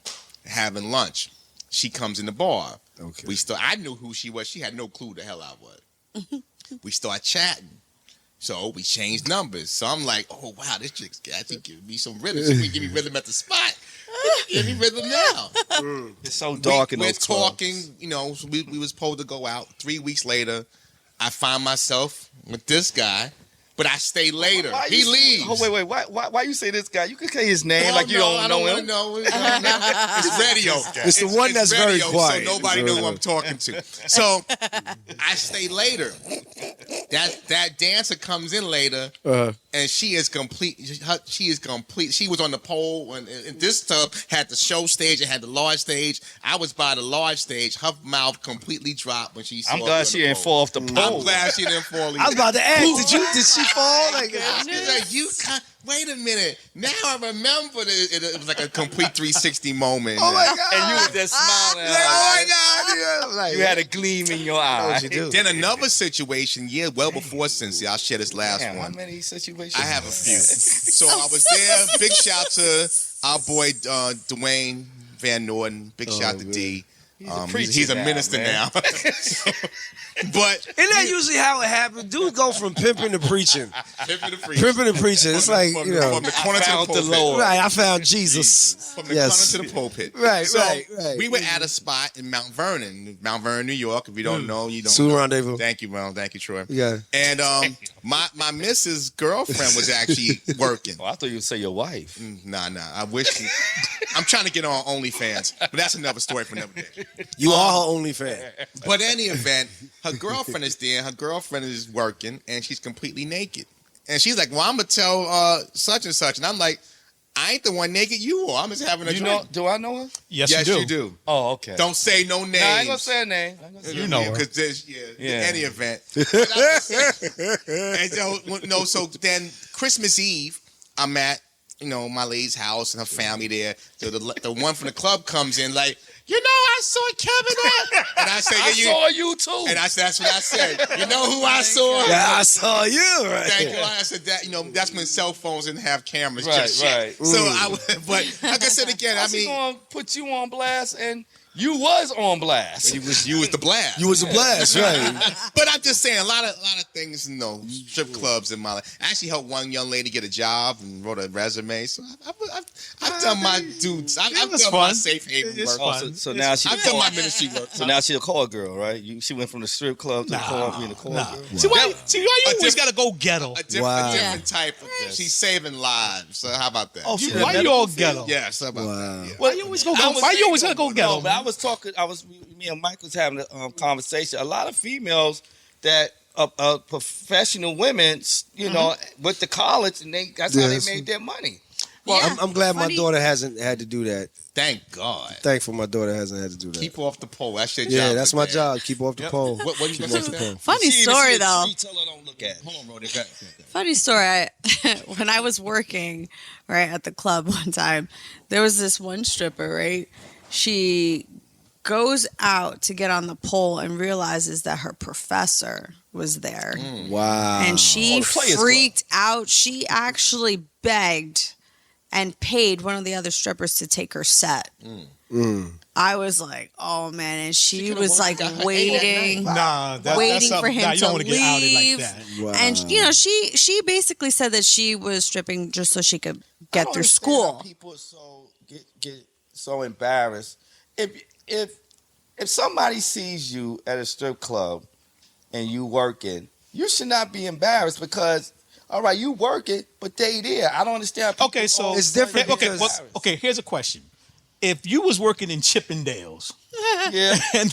[SPEAKER 3] having lunch. She comes in the bar.
[SPEAKER 9] Okay.
[SPEAKER 3] I knew who she was. She had no clue the hell I was. We start chatting. So we changed numbers. So I'm like, oh, wow, this chick's actually giving me some rhythm. She can give me rhythm at the spot. Give me rhythm now.
[SPEAKER 6] It's so dark in
[SPEAKER 3] We're
[SPEAKER 6] those clubs.
[SPEAKER 3] talking, you know, so we was supposed to go out. 3 weeks later, I find myself with this guy, but I stay later.
[SPEAKER 6] Why
[SPEAKER 3] He
[SPEAKER 6] you-
[SPEAKER 3] leaves.
[SPEAKER 6] Oh, wait. Why you say this guy? You can say his name
[SPEAKER 3] Oh,
[SPEAKER 6] like you
[SPEAKER 3] no,
[SPEAKER 6] don't
[SPEAKER 3] I
[SPEAKER 6] know
[SPEAKER 3] wanna
[SPEAKER 6] him.
[SPEAKER 3] know. It's radio.
[SPEAKER 9] It's the one that's very
[SPEAKER 3] radio,
[SPEAKER 9] quiet.
[SPEAKER 3] So nobody knows who I'm talking to. So I stay later. That dancer comes in later, and she is complete. She is complete. She was on the pole, and this tub had the show stage. It had the large stage. I was by the large stage. Her mouth completely dropped when she saw
[SPEAKER 6] I'm
[SPEAKER 3] me
[SPEAKER 6] glad
[SPEAKER 3] on
[SPEAKER 6] she
[SPEAKER 3] the
[SPEAKER 6] didn't
[SPEAKER 3] pole.
[SPEAKER 6] fall off the pole.
[SPEAKER 3] I'm glad she didn't fall.
[SPEAKER 9] I was about to ask, did she fall? Like,
[SPEAKER 3] She's like, wait a minute. Now I remember it was like a complete 360 moment.
[SPEAKER 9] oh my God.
[SPEAKER 6] And you was just smiling.
[SPEAKER 9] Like, oh my God. Like,
[SPEAKER 6] You had a gleam in your eye.
[SPEAKER 9] what you do?
[SPEAKER 3] Then another situation, well before Cincy, I'll share this last
[SPEAKER 6] Damn, how
[SPEAKER 3] one.
[SPEAKER 6] many situations?
[SPEAKER 3] I have a few. So I was there. Big shout to our boy Dwayne Van Norden. Big shout to D. He's a
[SPEAKER 6] now,
[SPEAKER 3] minister
[SPEAKER 6] man.
[SPEAKER 3] now. But
[SPEAKER 9] Isn't that usually how it happens? Dudes go from pimping to preaching.
[SPEAKER 3] pimping the preach.
[SPEAKER 9] Pimping to preaching. It's like,
[SPEAKER 3] from,
[SPEAKER 9] you know.
[SPEAKER 3] from the corner to
[SPEAKER 6] Found
[SPEAKER 3] the
[SPEAKER 6] the
[SPEAKER 3] pulpit.
[SPEAKER 6] Lord.
[SPEAKER 9] Right, I found Jesus.
[SPEAKER 3] From the
[SPEAKER 9] Yes.
[SPEAKER 3] corner to the pulpit.
[SPEAKER 9] Right,
[SPEAKER 3] so
[SPEAKER 9] right.
[SPEAKER 3] We were at a spot in Mount Vernon, New York. If you don't know, you don't.
[SPEAKER 9] Sioux
[SPEAKER 3] know.
[SPEAKER 9] Rendezvous.
[SPEAKER 3] Thank you, Ron. Thank you, Troy.
[SPEAKER 9] Yeah.
[SPEAKER 3] And my missus' girlfriend was actually working.
[SPEAKER 6] Oh, I thought you would say your wife.
[SPEAKER 3] Nah. I wish. I'm trying to get on OnlyFans, but that's another story for another day.
[SPEAKER 9] You are her only fan.
[SPEAKER 3] But any event, her girlfriend is there. Her girlfriend is working, and she's completely naked. And she's like, "Well, I'm gonna tell such and such," and I'm like, "I ain't the one naked. You are. I'm just having a
[SPEAKER 6] You
[SPEAKER 3] drink."
[SPEAKER 6] know? Do I know her?
[SPEAKER 7] Yes,
[SPEAKER 3] you do.
[SPEAKER 6] Oh, okay.
[SPEAKER 3] Don't say no names.
[SPEAKER 6] Nah, I ain't gonna say her name.
[SPEAKER 7] You know her.
[SPEAKER 3] because there's
[SPEAKER 6] Yeah.
[SPEAKER 3] any event. But I'm just saying. And so then Christmas Eve, I'm at my lady's house and her family there. So the one from the club comes in like, I saw Kevin at. And I say,
[SPEAKER 6] I saw you too.
[SPEAKER 3] And I said, that's what I said. You know who I saw?
[SPEAKER 9] Yeah, I saw you. Right.
[SPEAKER 3] Thank you. I said that. That's when cell phones didn't have cameras.
[SPEAKER 6] Right,
[SPEAKER 3] just yet.
[SPEAKER 6] right.
[SPEAKER 3] So but like I said again,
[SPEAKER 6] I mean, gonna put you on blast, and you was on blast.
[SPEAKER 3] you was the blast.
[SPEAKER 9] You was a blast, right?
[SPEAKER 3] But I'm just saying, a lot of things, strip clubs in my life. I actually helped one young lady get a job and wrote a resume. So I've done my dudes. I've done my
[SPEAKER 7] fun.
[SPEAKER 3] safe haven
[SPEAKER 7] It's
[SPEAKER 3] work.
[SPEAKER 7] fun.
[SPEAKER 6] So now she
[SPEAKER 3] I've done my ministry work.
[SPEAKER 6] So now she's a call girl, right? She went from the strip club to the call girl.
[SPEAKER 7] See why you always
[SPEAKER 3] different-
[SPEAKER 7] gotta go ghetto?
[SPEAKER 3] A different,
[SPEAKER 9] Wow.
[SPEAKER 3] a different type of She's saving lives. So how about that?
[SPEAKER 6] Oh, she in the
[SPEAKER 7] Why you
[SPEAKER 6] medical
[SPEAKER 7] all
[SPEAKER 6] field?
[SPEAKER 7] ghetto?
[SPEAKER 3] yes, how about
[SPEAKER 9] Wow.
[SPEAKER 3] that? Yeah.
[SPEAKER 7] Why you always go?
[SPEAKER 6] I was
[SPEAKER 7] Why you always
[SPEAKER 6] thinking-
[SPEAKER 7] gotta go ghetto?
[SPEAKER 6] No, but I was talking. Me and Mike was having a conversation. A lot of females that professional women, with the college, and that's how
[SPEAKER 9] Yes.
[SPEAKER 6] they made their money.
[SPEAKER 9] Well,
[SPEAKER 1] Yeah.
[SPEAKER 9] I'm glad my
[SPEAKER 1] Funny-
[SPEAKER 9] daughter hasn't had to do that.
[SPEAKER 3] Thank God.
[SPEAKER 9] Thankful my daughter hasn't had to do that.
[SPEAKER 3] Keep off the pole. That's your job.
[SPEAKER 9] yeah, that's my
[SPEAKER 3] right there.
[SPEAKER 9] job. Keep off the
[SPEAKER 3] Yep.
[SPEAKER 9] pole.
[SPEAKER 3] What you
[SPEAKER 9] Keep
[SPEAKER 3] gonna
[SPEAKER 9] off
[SPEAKER 3] say
[SPEAKER 9] the
[SPEAKER 3] to
[SPEAKER 9] pole.
[SPEAKER 3] that?
[SPEAKER 1] Funny story though.
[SPEAKER 6] Tell her don't look at. Hold on, Brody.
[SPEAKER 1] Funny story. When I was working right at the club one time, there was this one stripper, right? she goes out to get on the pole and realizes that her professor was there.
[SPEAKER 9] Wow.
[SPEAKER 1] And she
[SPEAKER 6] Oh, the Players
[SPEAKER 1] freaked out. She actually begged and paid one of the other strippers to take her set. I was like, oh man, and she was like waiting.
[SPEAKER 7] Nah,
[SPEAKER 1] Waiting
[SPEAKER 7] that's
[SPEAKER 1] for him
[SPEAKER 7] nah, you
[SPEAKER 1] to
[SPEAKER 7] don't want to get outed
[SPEAKER 1] leave.
[SPEAKER 7] like that.
[SPEAKER 9] Wow.
[SPEAKER 1] And you know, she basically said that she was stripping just so she could
[SPEAKER 6] I
[SPEAKER 1] get
[SPEAKER 6] don't
[SPEAKER 1] through
[SPEAKER 6] understand how
[SPEAKER 1] school.
[SPEAKER 6] people are so get so embarrassed. If somebody sees you at a strip club and you working, you should not be embarrassed because all right, you working, but they there. I don't understand. How people
[SPEAKER 7] Okay, so
[SPEAKER 9] It's different
[SPEAKER 7] Okay,
[SPEAKER 9] because-
[SPEAKER 7] okay. Here's a question: if you was working in Chippendales,
[SPEAKER 6] yeah.
[SPEAKER 7] and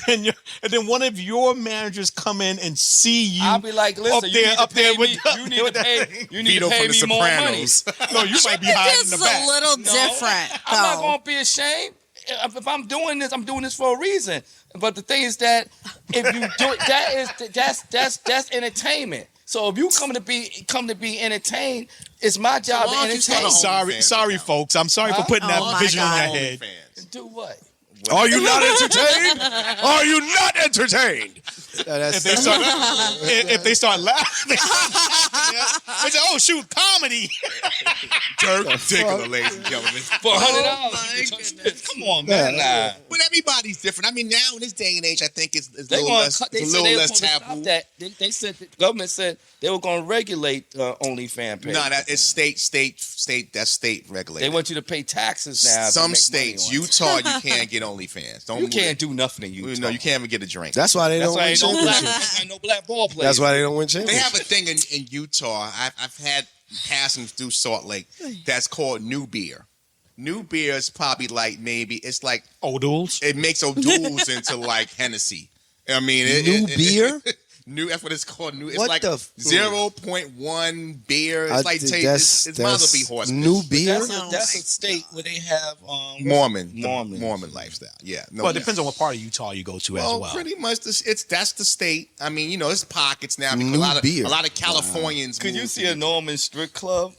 [SPEAKER 7] then one of your managers come in and see you,
[SPEAKER 6] I'll be like, listen,
[SPEAKER 7] up there with
[SPEAKER 6] you need to pay, you need
[SPEAKER 3] Vito
[SPEAKER 6] to pay
[SPEAKER 3] from The
[SPEAKER 6] me more money.
[SPEAKER 3] Sopranos.
[SPEAKER 7] no, you might be hiding in
[SPEAKER 1] This
[SPEAKER 7] the
[SPEAKER 1] is
[SPEAKER 7] back.
[SPEAKER 1] a little
[SPEAKER 6] No,
[SPEAKER 1] different,
[SPEAKER 6] I'm not
[SPEAKER 1] though.
[SPEAKER 6] gonna be ashamed. If I'm doing this, I'm doing this for a reason. But the thing is that if you do it, that's entertainment. So if you come to be entertained, it's my job to
[SPEAKER 3] why don't you start
[SPEAKER 6] entertain.
[SPEAKER 3] a
[SPEAKER 7] Sorry,
[SPEAKER 3] OnlyFans
[SPEAKER 7] sorry,
[SPEAKER 3] account?
[SPEAKER 7] folks. I'm sorry for putting
[SPEAKER 1] Oh
[SPEAKER 7] that
[SPEAKER 1] my
[SPEAKER 7] vision on
[SPEAKER 1] God.
[SPEAKER 7] your head.
[SPEAKER 3] OnlyFans.
[SPEAKER 6] Do what?
[SPEAKER 8] Are you not entertained? Are you not entertained?
[SPEAKER 7] If they start laughing, they say, "Oh shoot, comedy."
[SPEAKER 3] Dirk Diggler, ladies and gentlemen.
[SPEAKER 6] For $100?
[SPEAKER 1] my goodness.
[SPEAKER 6] Come on, man. Nah.
[SPEAKER 3] But everybody's different. I mean, now in this day and age, I think it's a
[SPEAKER 6] They
[SPEAKER 3] little
[SPEAKER 6] gonna
[SPEAKER 3] less,
[SPEAKER 6] cut. They
[SPEAKER 3] it's a
[SPEAKER 6] said
[SPEAKER 3] little
[SPEAKER 6] they were
[SPEAKER 3] less
[SPEAKER 6] gonna stop
[SPEAKER 3] taboo.
[SPEAKER 6] that. They said the government said they were going to regulate OnlyFans pages.
[SPEAKER 3] No, that is state. That's state
[SPEAKER 6] They
[SPEAKER 3] regulated.
[SPEAKER 6] want you to pay taxes now. to
[SPEAKER 3] Some
[SPEAKER 6] make
[SPEAKER 3] states,
[SPEAKER 6] money on it.
[SPEAKER 3] Utah, you can't get OnlyFans. Don't
[SPEAKER 6] You can't do nothing in
[SPEAKER 3] You
[SPEAKER 6] Utah.
[SPEAKER 3] know, you can't even get a drink.
[SPEAKER 9] That's why they
[SPEAKER 6] That's
[SPEAKER 9] don't
[SPEAKER 6] why
[SPEAKER 9] win
[SPEAKER 6] ain't no black,
[SPEAKER 9] championships.
[SPEAKER 6] ain't no black ball players.
[SPEAKER 9] That's why they don't win
[SPEAKER 3] They
[SPEAKER 9] championships.
[SPEAKER 3] have a thing in Utah. I've had passing through Salt Lake that's called New Beer. New Beer is probably like it's like
[SPEAKER 7] O'Doul's.
[SPEAKER 3] it makes O'Doul's into like Hennessy. I mean,
[SPEAKER 9] New beer?
[SPEAKER 3] New. That's what it's called. New. It's
[SPEAKER 9] What
[SPEAKER 3] like
[SPEAKER 9] the
[SPEAKER 3] 0.1 beer. It's like
[SPEAKER 9] think
[SPEAKER 3] it's might as well be horse.
[SPEAKER 9] new
[SPEAKER 3] piss.
[SPEAKER 9] beer.
[SPEAKER 6] That's a state where they have
[SPEAKER 3] Mormon
[SPEAKER 6] Mormons.
[SPEAKER 3] lifestyle. Yeah. No,
[SPEAKER 7] Well, it depends on what part of Utah you go to as well.
[SPEAKER 3] pretty much that's the state. I mean, you know, it's pockets now because
[SPEAKER 9] New
[SPEAKER 3] a
[SPEAKER 9] beer.
[SPEAKER 3] lot of Californians.
[SPEAKER 6] Could you
[SPEAKER 3] moved
[SPEAKER 6] see
[SPEAKER 3] to
[SPEAKER 6] a Norman strip club?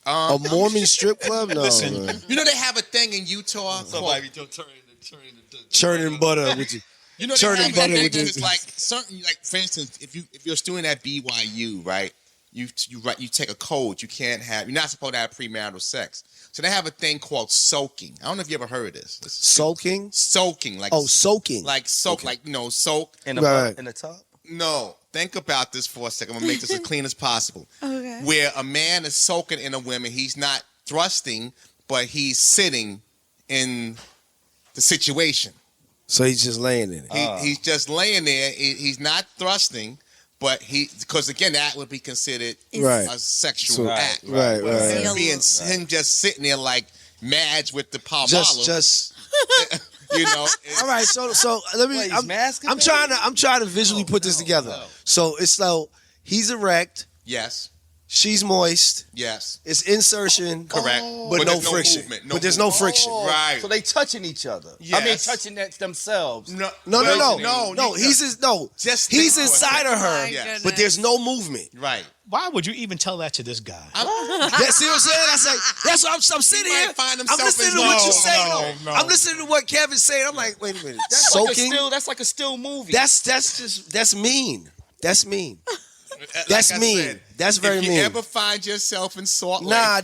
[SPEAKER 9] A Mormon strip club? No,
[SPEAKER 7] Listen,
[SPEAKER 9] man.
[SPEAKER 3] You know they have a thing in Utah.
[SPEAKER 6] Somebody turning
[SPEAKER 9] Churning butter with you.
[SPEAKER 3] You know,
[SPEAKER 9] Churning
[SPEAKER 3] they have
[SPEAKER 9] butter
[SPEAKER 3] a
[SPEAKER 9] with
[SPEAKER 3] thing
[SPEAKER 9] this.
[SPEAKER 3] that's like certain, like for instance, if you're a student at BYU, right? You take a code. You're not supposed to have premarital sex. So they have a thing called soaking. I don't know if you ever heard of this. It's
[SPEAKER 9] Soaking?
[SPEAKER 3] soaking, like
[SPEAKER 9] Soaking.
[SPEAKER 3] like soak,
[SPEAKER 9] Okay.
[SPEAKER 3] like soak.
[SPEAKER 6] in the
[SPEAKER 9] Right.
[SPEAKER 6] in the tub.
[SPEAKER 3] No, think about this for a second. I'm gonna make this as clean as possible.
[SPEAKER 1] Okay.
[SPEAKER 3] Where a man is soaking in a woman, he's not thrusting, but he's sitting in the situation.
[SPEAKER 9] So he's just laying in it.
[SPEAKER 3] He's just laying there. He's not thrusting, but because again, that would be considered
[SPEAKER 9] Right.
[SPEAKER 3] a sexual
[SPEAKER 9] So-
[SPEAKER 3] act.
[SPEAKER 9] Right,
[SPEAKER 3] But
[SPEAKER 9] right.
[SPEAKER 3] him just sitting there like Madge with the palm
[SPEAKER 9] Just
[SPEAKER 3] you know.
[SPEAKER 9] all right. So let me.
[SPEAKER 6] Wait, he's masking
[SPEAKER 9] I'm
[SPEAKER 6] that?
[SPEAKER 9] trying to visually put this together. So it's like he's erect,
[SPEAKER 3] Yes,
[SPEAKER 9] she's moist.
[SPEAKER 3] yes,
[SPEAKER 9] It's insertion,
[SPEAKER 3] correct.
[SPEAKER 9] but no
[SPEAKER 3] there's
[SPEAKER 9] friction.
[SPEAKER 3] movement,
[SPEAKER 9] But there's no
[SPEAKER 3] movement.
[SPEAKER 9] friction.
[SPEAKER 3] Right.
[SPEAKER 6] So they touching each other. I mean,
[SPEAKER 3] Yes.
[SPEAKER 6] touching themselves.
[SPEAKER 3] No,
[SPEAKER 9] No. He's
[SPEAKER 3] Just
[SPEAKER 9] he's
[SPEAKER 3] think for a
[SPEAKER 9] inside of
[SPEAKER 3] second.
[SPEAKER 9] her,
[SPEAKER 1] My
[SPEAKER 3] Yes.
[SPEAKER 1] goodness.
[SPEAKER 9] but there's no movement.
[SPEAKER 3] Right.
[SPEAKER 7] why would you even tell that to this guy?
[SPEAKER 9] See what I'm saying? That's what I'm sitting
[SPEAKER 3] might
[SPEAKER 9] here.
[SPEAKER 3] find
[SPEAKER 9] I'm
[SPEAKER 3] himself
[SPEAKER 9] listening
[SPEAKER 3] in
[SPEAKER 9] to what
[SPEAKER 3] love.
[SPEAKER 9] you're saying.
[SPEAKER 7] No,
[SPEAKER 9] though.
[SPEAKER 7] no.
[SPEAKER 9] I'm listening to what Kevin's saying. I'm like, wait a minute.
[SPEAKER 6] That's
[SPEAKER 9] Soaking.
[SPEAKER 6] like a still movie.
[SPEAKER 9] That's mean. That's mean.
[SPEAKER 3] Like
[SPEAKER 9] That's
[SPEAKER 3] I
[SPEAKER 9] mean.
[SPEAKER 3] said,
[SPEAKER 9] That's very
[SPEAKER 3] if you
[SPEAKER 9] mean.
[SPEAKER 3] ever find yourself in Salt Lake,
[SPEAKER 9] Nah,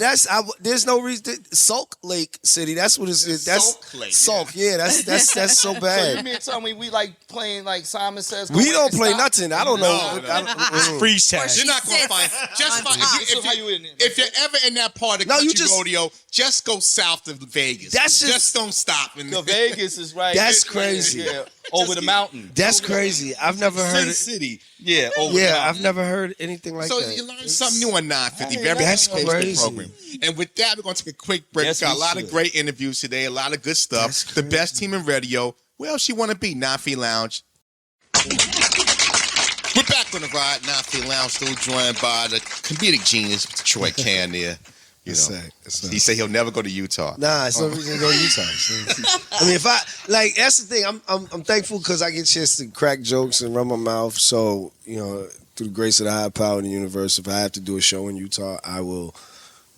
[SPEAKER 9] there's no reason. Salt Lake City. That's what it's. That's
[SPEAKER 3] Salt Lake,
[SPEAKER 9] Sulk. Yeah, that's so
[SPEAKER 6] so you
[SPEAKER 9] bad.
[SPEAKER 6] mean to tell me we like playing like Simon Says? Go
[SPEAKER 9] We
[SPEAKER 6] Away
[SPEAKER 9] don't
[SPEAKER 6] and
[SPEAKER 9] play
[SPEAKER 6] Stop?
[SPEAKER 9] nothing. I don't know.
[SPEAKER 3] No,
[SPEAKER 9] I don't-
[SPEAKER 7] Freeze tag.
[SPEAKER 3] you're not gonna
[SPEAKER 1] sits
[SPEAKER 3] find. Just
[SPEAKER 1] on
[SPEAKER 3] find
[SPEAKER 1] top.
[SPEAKER 6] So how you in there?
[SPEAKER 3] if you're ever in that part of
[SPEAKER 9] No, you
[SPEAKER 3] country
[SPEAKER 9] just-
[SPEAKER 3] rodeo, just go south of Vegas.
[SPEAKER 9] That's just-
[SPEAKER 3] don't stop. And
[SPEAKER 6] The Vegas is right.
[SPEAKER 9] That's crazy.
[SPEAKER 6] Yeah, over the mountain.
[SPEAKER 9] That's crazy. I've never heard
[SPEAKER 6] Sin
[SPEAKER 9] it.
[SPEAKER 6] City. Yeah, over the
[SPEAKER 9] Yeah,
[SPEAKER 6] mountain.
[SPEAKER 9] I've never heard anything like
[SPEAKER 3] so
[SPEAKER 9] that.
[SPEAKER 3] you learn something new on 950.
[SPEAKER 6] Hey,
[SPEAKER 3] Very
[SPEAKER 9] that's
[SPEAKER 3] educational
[SPEAKER 9] crazy.
[SPEAKER 3] program. And with that, we're going to take a quick break.
[SPEAKER 6] Yes,
[SPEAKER 3] we got
[SPEAKER 6] we
[SPEAKER 3] a lot
[SPEAKER 6] should.
[SPEAKER 3] of great interviews today, a lot of good stuff.
[SPEAKER 9] That's
[SPEAKER 3] The best team in radio. Where else you want to be? 950 Lounge. We're back on the ride. 950 Lounge, still joined by the comedic genius, Troy Can there. You
[SPEAKER 9] That's
[SPEAKER 3] know,
[SPEAKER 9] right. That's right.
[SPEAKER 3] he said he'll never go to Utah.
[SPEAKER 9] Nah, it's no reason to go to Utah. I mean, if I like, that's the thing. I'm thankful because I get a chance to crack jokes and run my mouth. So through the grace of the higher power in the universe, if I have to do a show in Utah, I will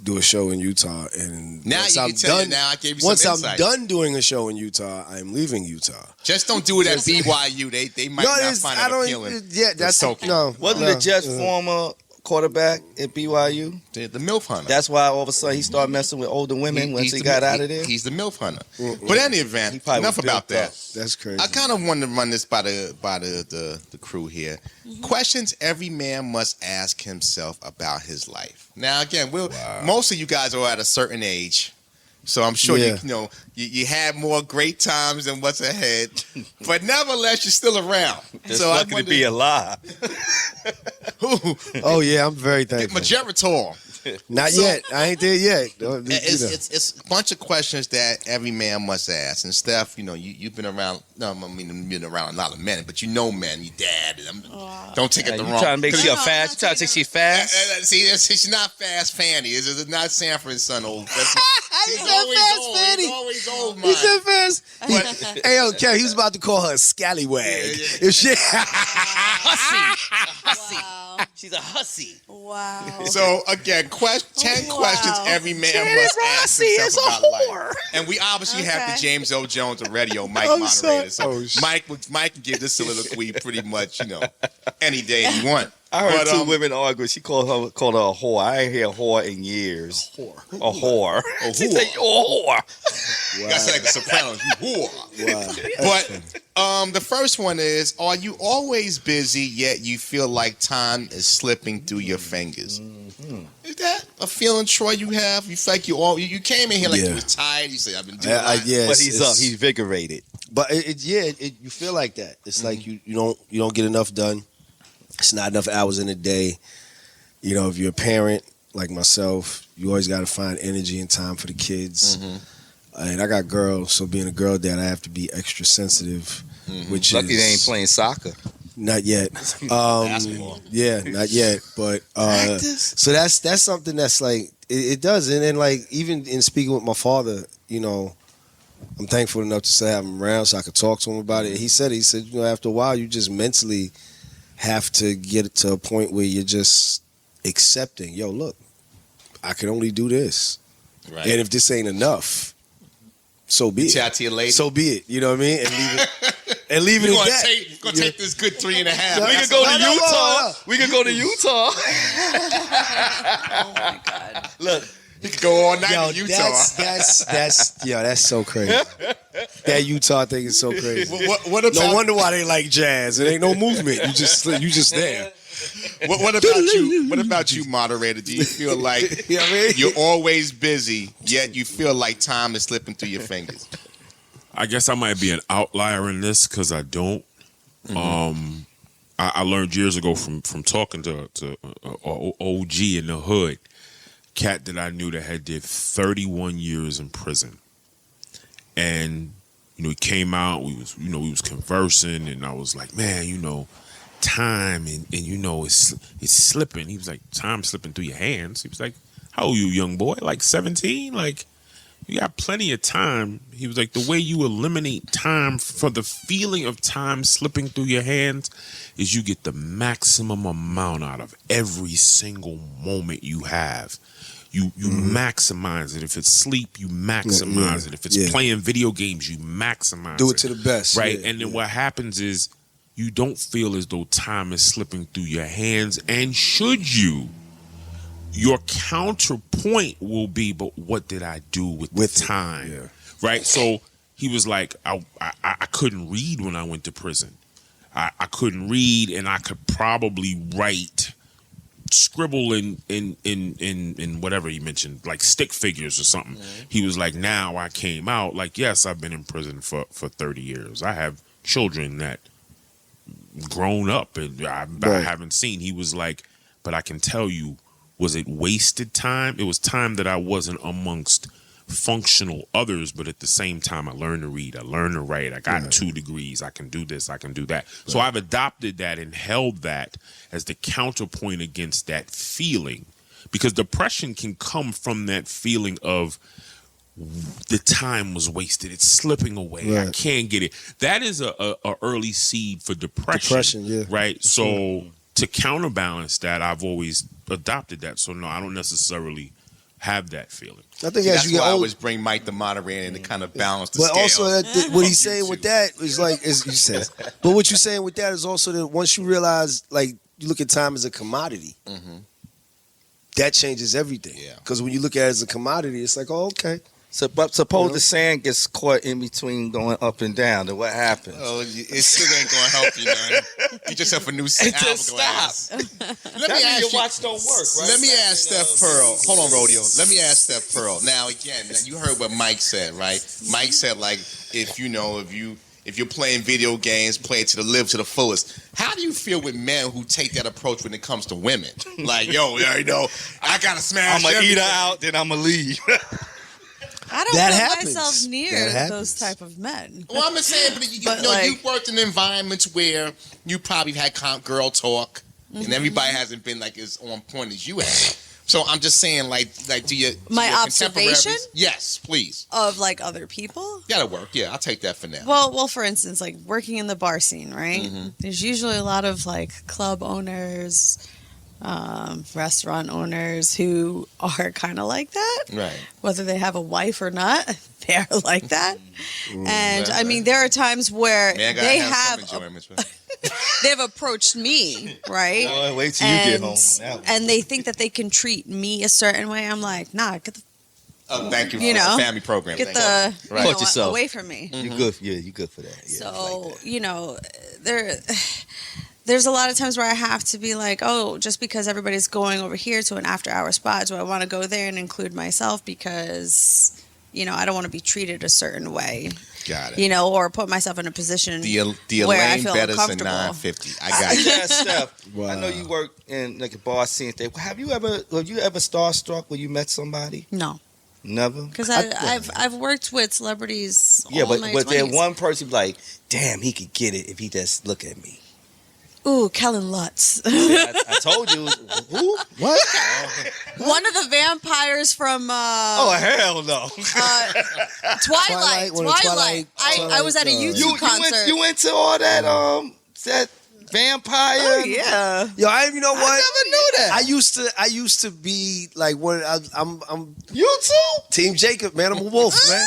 [SPEAKER 9] do a show in Utah, and
[SPEAKER 3] Now
[SPEAKER 9] once
[SPEAKER 3] you
[SPEAKER 9] I'm
[SPEAKER 3] can tell you
[SPEAKER 9] done,
[SPEAKER 3] now I gave you
[SPEAKER 9] once
[SPEAKER 3] some
[SPEAKER 9] I'm
[SPEAKER 3] insight.
[SPEAKER 9] done doing a show in Utah, I'm leaving Utah.
[SPEAKER 3] Just don't do it at BYU. They might not find it appealing.
[SPEAKER 9] Yeah, that's
[SPEAKER 3] soaking.
[SPEAKER 6] Wasn't the Jets former quarterback at BYU?
[SPEAKER 3] The MILF hunter.
[SPEAKER 6] That's why all of a sudden he started messing with older women once he got out of there.
[SPEAKER 3] He's the MILF hunter. But in any event, enough about that.
[SPEAKER 9] That's crazy.
[SPEAKER 3] I kind of want to run this by the crew here. Questions every man must ask himself about his life. Now, again, most of you guys are at a certain age, so I'm sure you had more great times than what's ahead. But nevertheless, you're still around.
[SPEAKER 6] Just
[SPEAKER 3] so
[SPEAKER 6] lucky to be alive.
[SPEAKER 9] Oh yeah, I'm very
[SPEAKER 3] Get
[SPEAKER 9] thankful.
[SPEAKER 3] Mageritol.
[SPEAKER 9] Not yet. I ain't there yet.
[SPEAKER 3] It's a bunch of questions that every man must ask. And Steph, you've been around. No, I mean you've been around a lot of men, but you know men. Your dad. Don't take it the
[SPEAKER 6] You
[SPEAKER 3] wrong.
[SPEAKER 6] trying to make you fast? You trying to say she fast?
[SPEAKER 3] See, she's not fast, Fanny. It's not Sanford and Son old.
[SPEAKER 9] He said fast, Fanny.
[SPEAKER 3] He's always old, man.
[SPEAKER 9] He said fast.
[SPEAKER 3] But
[SPEAKER 9] Hey, yo, Kev, he was about to call her a scallywag. If she,
[SPEAKER 1] Wow.
[SPEAKER 6] She's a hussy.
[SPEAKER 1] Wow.
[SPEAKER 3] so again, 10 questions every man must ask himself about life. And we obviously have the James O. Jones of radio, Mike moderator. So Mike can give this soliloquy pretty much, any day he want.
[SPEAKER 6] I heard two women argue. She called her a whore. I ain't hear whore in years. A whore. She said, "You a whore."
[SPEAKER 3] That's like the Sopranos. You whore. But the first one is: are you always busy yet you feel like time is slipping through your fingers? Is that a feeling, Troy? You have? You feel like you came in here like you was tired. You said, "I've been doing."
[SPEAKER 9] yeah,
[SPEAKER 6] But he's up. He's invigorated.
[SPEAKER 9] But you feel like that. It's like you don't get enough done. It's not enough hours in a day. If you're a parent like myself, you always got to find energy and time for the kids. And I got girls, so being a girl dad, I have to be extra sensitive. Which
[SPEAKER 6] Lucky
[SPEAKER 9] is
[SPEAKER 6] they ain't playing soccer.
[SPEAKER 9] Not yet.
[SPEAKER 3] Basketball.
[SPEAKER 9] Yeah, not yet. But so that's something that's like it does. And then like even in speaking with my father, I'm thankful enough to say I have him around so I could talk to him about it. He said after a while you just mentally have to get to a point where you're just accepting, yo, look, I can only do this.
[SPEAKER 3] Right.
[SPEAKER 9] And if this ain't enough, so be it.
[SPEAKER 3] Chat to your lady.
[SPEAKER 9] So be it. You know what I mean? And leave it
[SPEAKER 3] We're
[SPEAKER 9] at that.
[SPEAKER 3] gonna take this good 3.5.
[SPEAKER 9] We
[SPEAKER 6] We
[SPEAKER 9] can
[SPEAKER 6] could go to Utah. We could go to Utah.
[SPEAKER 1] Oh my God.
[SPEAKER 6] Look,
[SPEAKER 3] You could go all night
[SPEAKER 9] Yo,
[SPEAKER 3] in Utah.
[SPEAKER 9] that's so crazy. That Utah thing is so crazy.
[SPEAKER 3] What about
[SPEAKER 9] No wonder why they like jazz. It ain't no movement. You just there.
[SPEAKER 3] what about you? What about you, moderator? Do you feel like
[SPEAKER 9] You know what I mean?
[SPEAKER 3] you're always busy, yet you feel like time is slipping through your fingers?
[SPEAKER 2] I guess I might be an outlier in this because I don't. I learned years ago from talking to OG in the hood, cat that I knew that had did 31 years in prison, and he came out. We was conversing, and I was like, man, time and it's slipping. He was like, time slipping through your hands. He was like, how old are you, young boy? Like 17? Like, you got plenty of time. He was like, the way you eliminate time for the feeling of time slipping through your hands is you get the maximum amount out of every single moment you have. You maximize it. If it's sleep, you maximize it. If it's playing video games, you maximize it.
[SPEAKER 9] Do it to the best.
[SPEAKER 2] Right?
[SPEAKER 9] Yeah,
[SPEAKER 2] and then what happens is you don't feel as though time is slipping through your hands. And should you, your counterpoint will be, but what did I do with the time?
[SPEAKER 9] Yeah.
[SPEAKER 2] Right? So he was like, I couldn't read when I went to prison. I couldn't read, and I could probably scribble in whatever he mentioned, like stick figures or something. He was like, now I came out, like, yes, I've been in prison for 30 years. I have children that grown up and I haven't seen. He was like, but I can tell you, was it wasted time? It was time that I wasn't amongst functional others, but at the same time I learned to read, I learned to write, I got 2 degrees, I can do this, I can do that. So I've adopted that and held that as the counterpoint against that feeling, because depression can come from that feeling of the time was wasted, it's slipping away, I can't get it. That is a early seed for depression, right? So to counterbalance that, I've always adopted that. So no, I don't necessarily have that feeling.
[SPEAKER 9] I think
[SPEAKER 3] See,
[SPEAKER 9] as
[SPEAKER 3] that's
[SPEAKER 9] you get
[SPEAKER 3] why I
[SPEAKER 9] older,
[SPEAKER 3] always bring Mike the moderator in to kind of balance the
[SPEAKER 9] but
[SPEAKER 3] scale.
[SPEAKER 9] also what he's saying with that is like, as you said. But what you're saying with that is also that once you realize, like, you look at time as a commodity, that changes everything.
[SPEAKER 3] Yeah.
[SPEAKER 9] Because when you look at it as a commodity, it's like, oh, okay.
[SPEAKER 6] So, but suppose
[SPEAKER 9] You know?
[SPEAKER 6] the sand gets caught in between going up and down. Then what happens?
[SPEAKER 3] Oh, it still ain't gonna help you, man. Get yourself a new hourglass. Let me ask you.
[SPEAKER 6] watch don't work, right?
[SPEAKER 3] Let me ask Steph Pearl. Hold on, Rodeo. Let me ask Steph Pearl. Now, again, you heard what Mike said, right? Mike said, like, if you're playing video games, play it to the fullest. How do you feel with men who take that approach when it comes to women? Like, yo, you know, I gotta smash.
[SPEAKER 6] I'm gonna eat
[SPEAKER 3] everything.
[SPEAKER 6] her out, then I'm gonna leave.
[SPEAKER 1] I don't
[SPEAKER 9] That
[SPEAKER 1] put
[SPEAKER 9] happens.
[SPEAKER 1] myself near
[SPEAKER 9] That happens.
[SPEAKER 1] those type of men.
[SPEAKER 3] Well, I'm just saying, but you
[SPEAKER 1] But,
[SPEAKER 3] know,
[SPEAKER 1] like-
[SPEAKER 3] you've worked in environments where you probably had girl talk, and everybody hasn't been like as on point as you have. So I'm just saying, like, do you
[SPEAKER 1] My
[SPEAKER 3] do your
[SPEAKER 1] observation?
[SPEAKER 3] contemporaries- Yes, please.
[SPEAKER 1] Of like other people.
[SPEAKER 3] Gotta work. Yeah, I'll take that for now.
[SPEAKER 1] Well, for instance, like working in the bar scene, right?
[SPEAKER 3] Mm-hmm.
[SPEAKER 1] There's usually a lot of like club owners, restaurant owners who are kind of like that.
[SPEAKER 3] Right.
[SPEAKER 1] Whether they have a wife or not, they're like that. And
[SPEAKER 3] Right,
[SPEAKER 1] I mean, there are times where
[SPEAKER 3] Man, gotta
[SPEAKER 1] they
[SPEAKER 3] have
[SPEAKER 1] have
[SPEAKER 3] some enjoyment, man.
[SPEAKER 1] they've approached me, right?
[SPEAKER 6] Boy, wait till you get home on that one.
[SPEAKER 1] And they think that they can treat me a certain way. I'm like, nah, get the
[SPEAKER 3] Oh, thank you for
[SPEAKER 1] You know,
[SPEAKER 3] the family program.
[SPEAKER 1] get
[SPEAKER 3] Thank
[SPEAKER 1] the
[SPEAKER 3] Right.
[SPEAKER 1] you
[SPEAKER 6] Watch yourself.
[SPEAKER 1] away from me.
[SPEAKER 6] You good? Yeah, you good for that. Yeah,
[SPEAKER 1] So,
[SPEAKER 6] like that.
[SPEAKER 1] you know, there's a lot of times where I have to be like, oh, just because everybody's going over here to an after hour spot, do I want to go there and include myself because, you know, I don't want to be treated a certain way,
[SPEAKER 3] Got it.
[SPEAKER 1] you know, or put myself in a position
[SPEAKER 3] The
[SPEAKER 1] where I
[SPEAKER 3] Elaine
[SPEAKER 1] feel
[SPEAKER 3] Bettis and
[SPEAKER 1] uncomfortable.
[SPEAKER 3] 950. I got you.
[SPEAKER 6] Yeah, Steph.
[SPEAKER 9] Wow.
[SPEAKER 6] I know you work in like a bar scene thing. Have you ever starstruck when you met somebody?
[SPEAKER 1] No,
[SPEAKER 6] Never.
[SPEAKER 1] because
[SPEAKER 6] I-
[SPEAKER 1] I've worked with celebrities.
[SPEAKER 6] Yeah,
[SPEAKER 1] all
[SPEAKER 6] but
[SPEAKER 1] my
[SPEAKER 6] was there
[SPEAKER 1] 20s.
[SPEAKER 6] one person like, damn, he could get it if he just look at me?
[SPEAKER 1] Ooh, Kellen Lutz.
[SPEAKER 6] I told you. Who?
[SPEAKER 9] What?
[SPEAKER 1] One of the vampires from
[SPEAKER 6] Oh hell no!
[SPEAKER 1] Twilight.
[SPEAKER 9] One of Twilight.
[SPEAKER 1] I was at a
[SPEAKER 9] Twilight,
[SPEAKER 1] YouTube concert.
[SPEAKER 6] You went to all that that vampire.
[SPEAKER 1] Oh yeah.
[SPEAKER 9] Yo, you know what?
[SPEAKER 6] I never knew that.
[SPEAKER 9] I used to be like one. I'm
[SPEAKER 6] You too?
[SPEAKER 9] Team Jacob, man. I'm a wolf, man.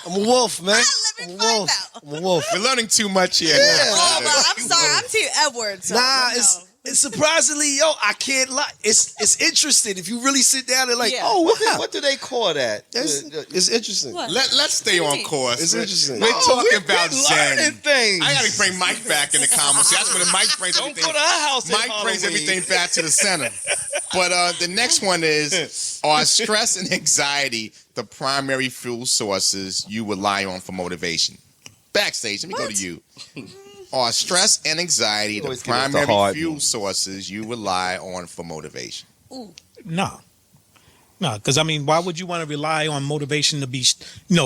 [SPEAKER 9] I'm a wolf, man.
[SPEAKER 1] Let me
[SPEAKER 9] I'm a
[SPEAKER 1] find
[SPEAKER 9] wolf.
[SPEAKER 1] out.
[SPEAKER 9] I'm a wolf.
[SPEAKER 3] We're learning too much here.
[SPEAKER 1] Oh, well, I'm sorry. I'm Team Edward. So
[SPEAKER 9] Nah,
[SPEAKER 1] no.
[SPEAKER 9] it's surprisingly, yo, I can't lie. It's interesting if you really sit down and like,
[SPEAKER 1] Yeah.
[SPEAKER 9] oh,
[SPEAKER 6] What do they call that?
[SPEAKER 9] it's interesting.
[SPEAKER 1] What?
[SPEAKER 3] Let's stay on course.
[SPEAKER 9] It's interesting.
[SPEAKER 3] We're talking
[SPEAKER 6] we're
[SPEAKER 3] about
[SPEAKER 6] learning
[SPEAKER 3] Zen.
[SPEAKER 6] things.
[SPEAKER 3] I gotta bring Mike back in the comments. That's when Mike brings
[SPEAKER 6] Don't
[SPEAKER 3] everything.
[SPEAKER 6] go to our house. at
[SPEAKER 3] Mike brings
[SPEAKER 6] Halloween.
[SPEAKER 3] everything back to the center. But the next one is: are stress and anxiety the primary fuel sources you rely on for motivation? Backstage, let me go to you. Are stress and anxiety the
[SPEAKER 6] always give us the
[SPEAKER 3] primary
[SPEAKER 6] hard
[SPEAKER 3] fuel
[SPEAKER 6] one.
[SPEAKER 3] sources you rely on for motivation?
[SPEAKER 7] No. No, because I mean, why would you want to rely on motivation to be,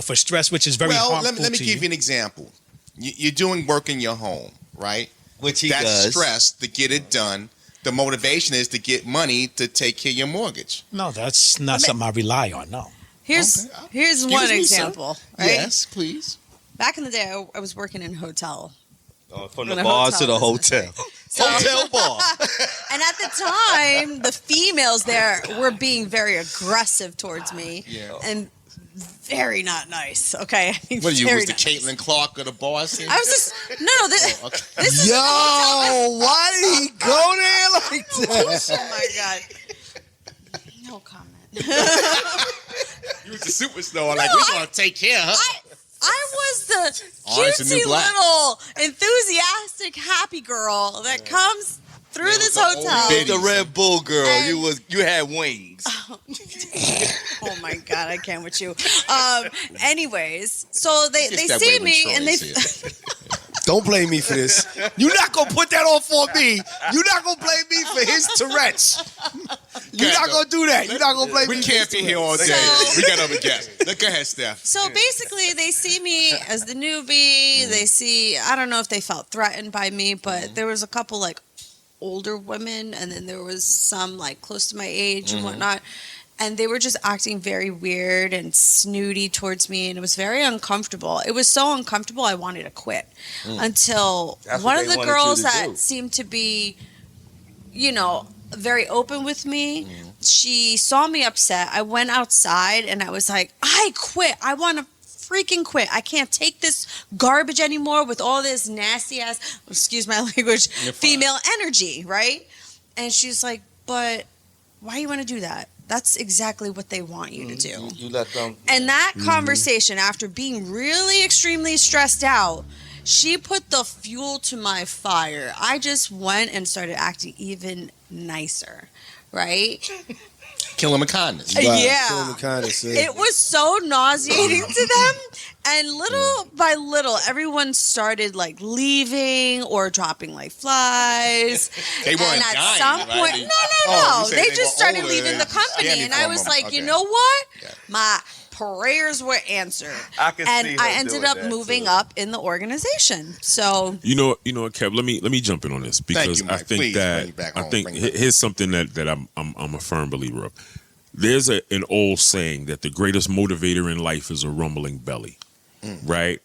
[SPEAKER 7] for stress, which is very
[SPEAKER 3] Well,
[SPEAKER 7] harmful
[SPEAKER 3] let me
[SPEAKER 7] to
[SPEAKER 3] give you an example. You're doing work in your home, right?
[SPEAKER 6] Which he
[SPEAKER 3] That's
[SPEAKER 6] does.
[SPEAKER 3] stress to get it done. The motivation is to get money to take care of your mortgage.
[SPEAKER 7] No, that's not something I rely on. No.
[SPEAKER 1] Here's
[SPEAKER 3] Excuse
[SPEAKER 1] one
[SPEAKER 3] me, sir.
[SPEAKER 1] example. Right?
[SPEAKER 3] Yes, please.
[SPEAKER 1] Back in the day, I was working in a hotel.
[SPEAKER 6] From
[SPEAKER 1] In
[SPEAKER 6] the
[SPEAKER 1] a
[SPEAKER 6] bars to
[SPEAKER 1] hotel
[SPEAKER 6] the
[SPEAKER 1] business.
[SPEAKER 6] hotel.
[SPEAKER 1] So-
[SPEAKER 6] Hotel bar.
[SPEAKER 1] And at the time, the females there were being very aggressive towards me.
[SPEAKER 3] Yeah.
[SPEAKER 1] And very not nice. Okay.
[SPEAKER 3] What are you?
[SPEAKER 1] Very
[SPEAKER 3] Was the
[SPEAKER 1] not
[SPEAKER 3] Caitlin Clark of the bar scene?
[SPEAKER 1] I was just no. This,
[SPEAKER 3] Okay.
[SPEAKER 1] this is
[SPEAKER 9] Yo, why did he go there like that?
[SPEAKER 1] oh my god. No comment.
[SPEAKER 3] You was the superstar. Like, we're going to take care of her.
[SPEAKER 1] I was the
[SPEAKER 3] Orange is the new
[SPEAKER 1] cutesy
[SPEAKER 3] black.
[SPEAKER 1] little enthusiastic happy girl that comes through
[SPEAKER 3] Yeah,
[SPEAKER 1] this
[SPEAKER 3] with the old
[SPEAKER 1] hotel.
[SPEAKER 3] biddies.
[SPEAKER 6] The Red Bull girl.
[SPEAKER 1] And-
[SPEAKER 6] You had wings.
[SPEAKER 1] Oh my god, I can't with you. Anyways, so they
[SPEAKER 3] It's that way
[SPEAKER 1] see
[SPEAKER 3] when
[SPEAKER 1] me
[SPEAKER 3] Troy's
[SPEAKER 1] and they
[SPEAKER 3] here.
[SPEAKER 9] Don't blame me for this. You're not gonna put that on for me. You're not gonna blame me for his Tourette's. You're not gonna do that. You're not gonna blame me.
[SPEAKER 3] We
[SPEAKER 9] for
[SPEAKER 3] can't
[SPEAKER 9] his
[SPEAKER 3] be here all day.
[SPEAKER 1] So-
[SPEAKER 3] We got other guests. Go ahead, Steph.
[SPEAKER 1] So basically, they see me as the newbie. They see, I don't know if they felt threatened by me, but there was a couple like older women, and then there was some like close to my age and whatnot. And they were just acting very weird and snooty towards me, and it was very uncomfortable. It was so uncomfortable, I wanted to quit. Until
[SPEAKER 6] That's
[SPEAKER 1] one
[SPEAKER 6] what
[SPEAKER 1] of
[SPEAKER 6] they
[SPEAKER 1] the
[SPEAKER 6] wanted you
[SPEAKER 1] girls
[SPEAKER 6] to
[SPEAKER 1] that
[SPEAKER 6] do.
[SPEAKER 1] seemed to be, very open with me she saw me upset. I went outside and I was like, I quit. I want to freaking quit. I can't take this garbage anymore with all this nasty ass, excuse my language, female energy, right? And she's like, but why you want to do that? That's exactly what they want you to do.
[SPEAKER 6] You let them.
[SPEAKER 1] And that conversation, after being really extremely stressed out, she put the fuel to my fire. I just went and started acting even nicer, right?
[SPEAKER 3] Kill him with kindness.
[SPEAKER 1] Yeah.
[SPEAKER 9] Kill 'em with kindness, yeah.
[SPEAKER 1] It was so nauseating to them. And little by little, everyone started like leaving or dropping like flies.
[SPEAKER 3] They weren't
[SPEAKER 1] and at
[SPEAKER 3] dying,
[SPEAKER 1] some
[SPEAKER 3] right?
[SPEAKER 1] point,
[SPEAKER 3] They-
[SPEAKER 1] no.
[SPEAKER 3] Oh, you said
[SPEAKER 1] They
[SPEAKER 3] they
[SPEAKER 1] just
[SPEAKER 3] were
[SPEAKER 1] started
[SPEAKER 3] older
[SPEAKER 1] leaving
[SPEAKER 3] and
[SPEAKER 1] the company.
[SPEAKER 3] scamming
[SPEAKER 1] And I
[SPEAKER 3] from
[SPEAKER 1] was
[SPEAKER 3] them.
[SPEAKER 1] like,
[SPEAKER 3] Okay.
[SPEAKER 1] you know what?
[SPEAKER 3] Yeah.
[SPEAKER 1] My prayers were answered.
[SPEAKER 6] I can
[SPEAKER 1] And
[SPEAKER 6] see
[SPEAKER 1] I
[SPEAKER 6] her
[SPEAKER 1] ended
[SPEAKER 6] doing
[SPEAKER 1] up
[SPEAKER 6] that,
[SPEAKER 1] moving
[SPEAKER 6] too.
[SPEAKER 1] up in the organization. So
[SPEAKER 2] You know what, Kev? Let me jump in on this because
[SPEAKER 3] you,
[SPEAKER 2] I
[SPEAKER 3] Mike.
[SPEAKER 2] think
[SPEAKER 3] Please bring
[SPEAKER 2] that
[SPEAKER 3] it back
[SPEAKER 2] I
[SPEAKER 3] home.
[SPEAKER 2] think
[SPEAKER 3] Bring it back.
[SPEAKER 2] here's something that I'm a firm believer of. There's an old saying that the greatest motivator in life is a rumbling belly, right?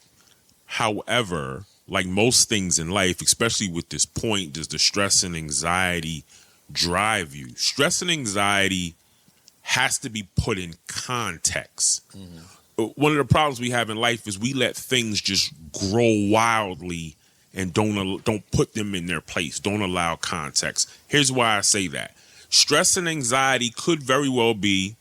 [SPEAKER 2] However, like most things in life, especially with this point, does the stress and anxiety drive you? Stress and anxiety has to be put in context. One of the problems we have in life is we let things just grow wildly and don't put them in their place, don't allow context. Here's why I say that. Stress and anxiety could very well be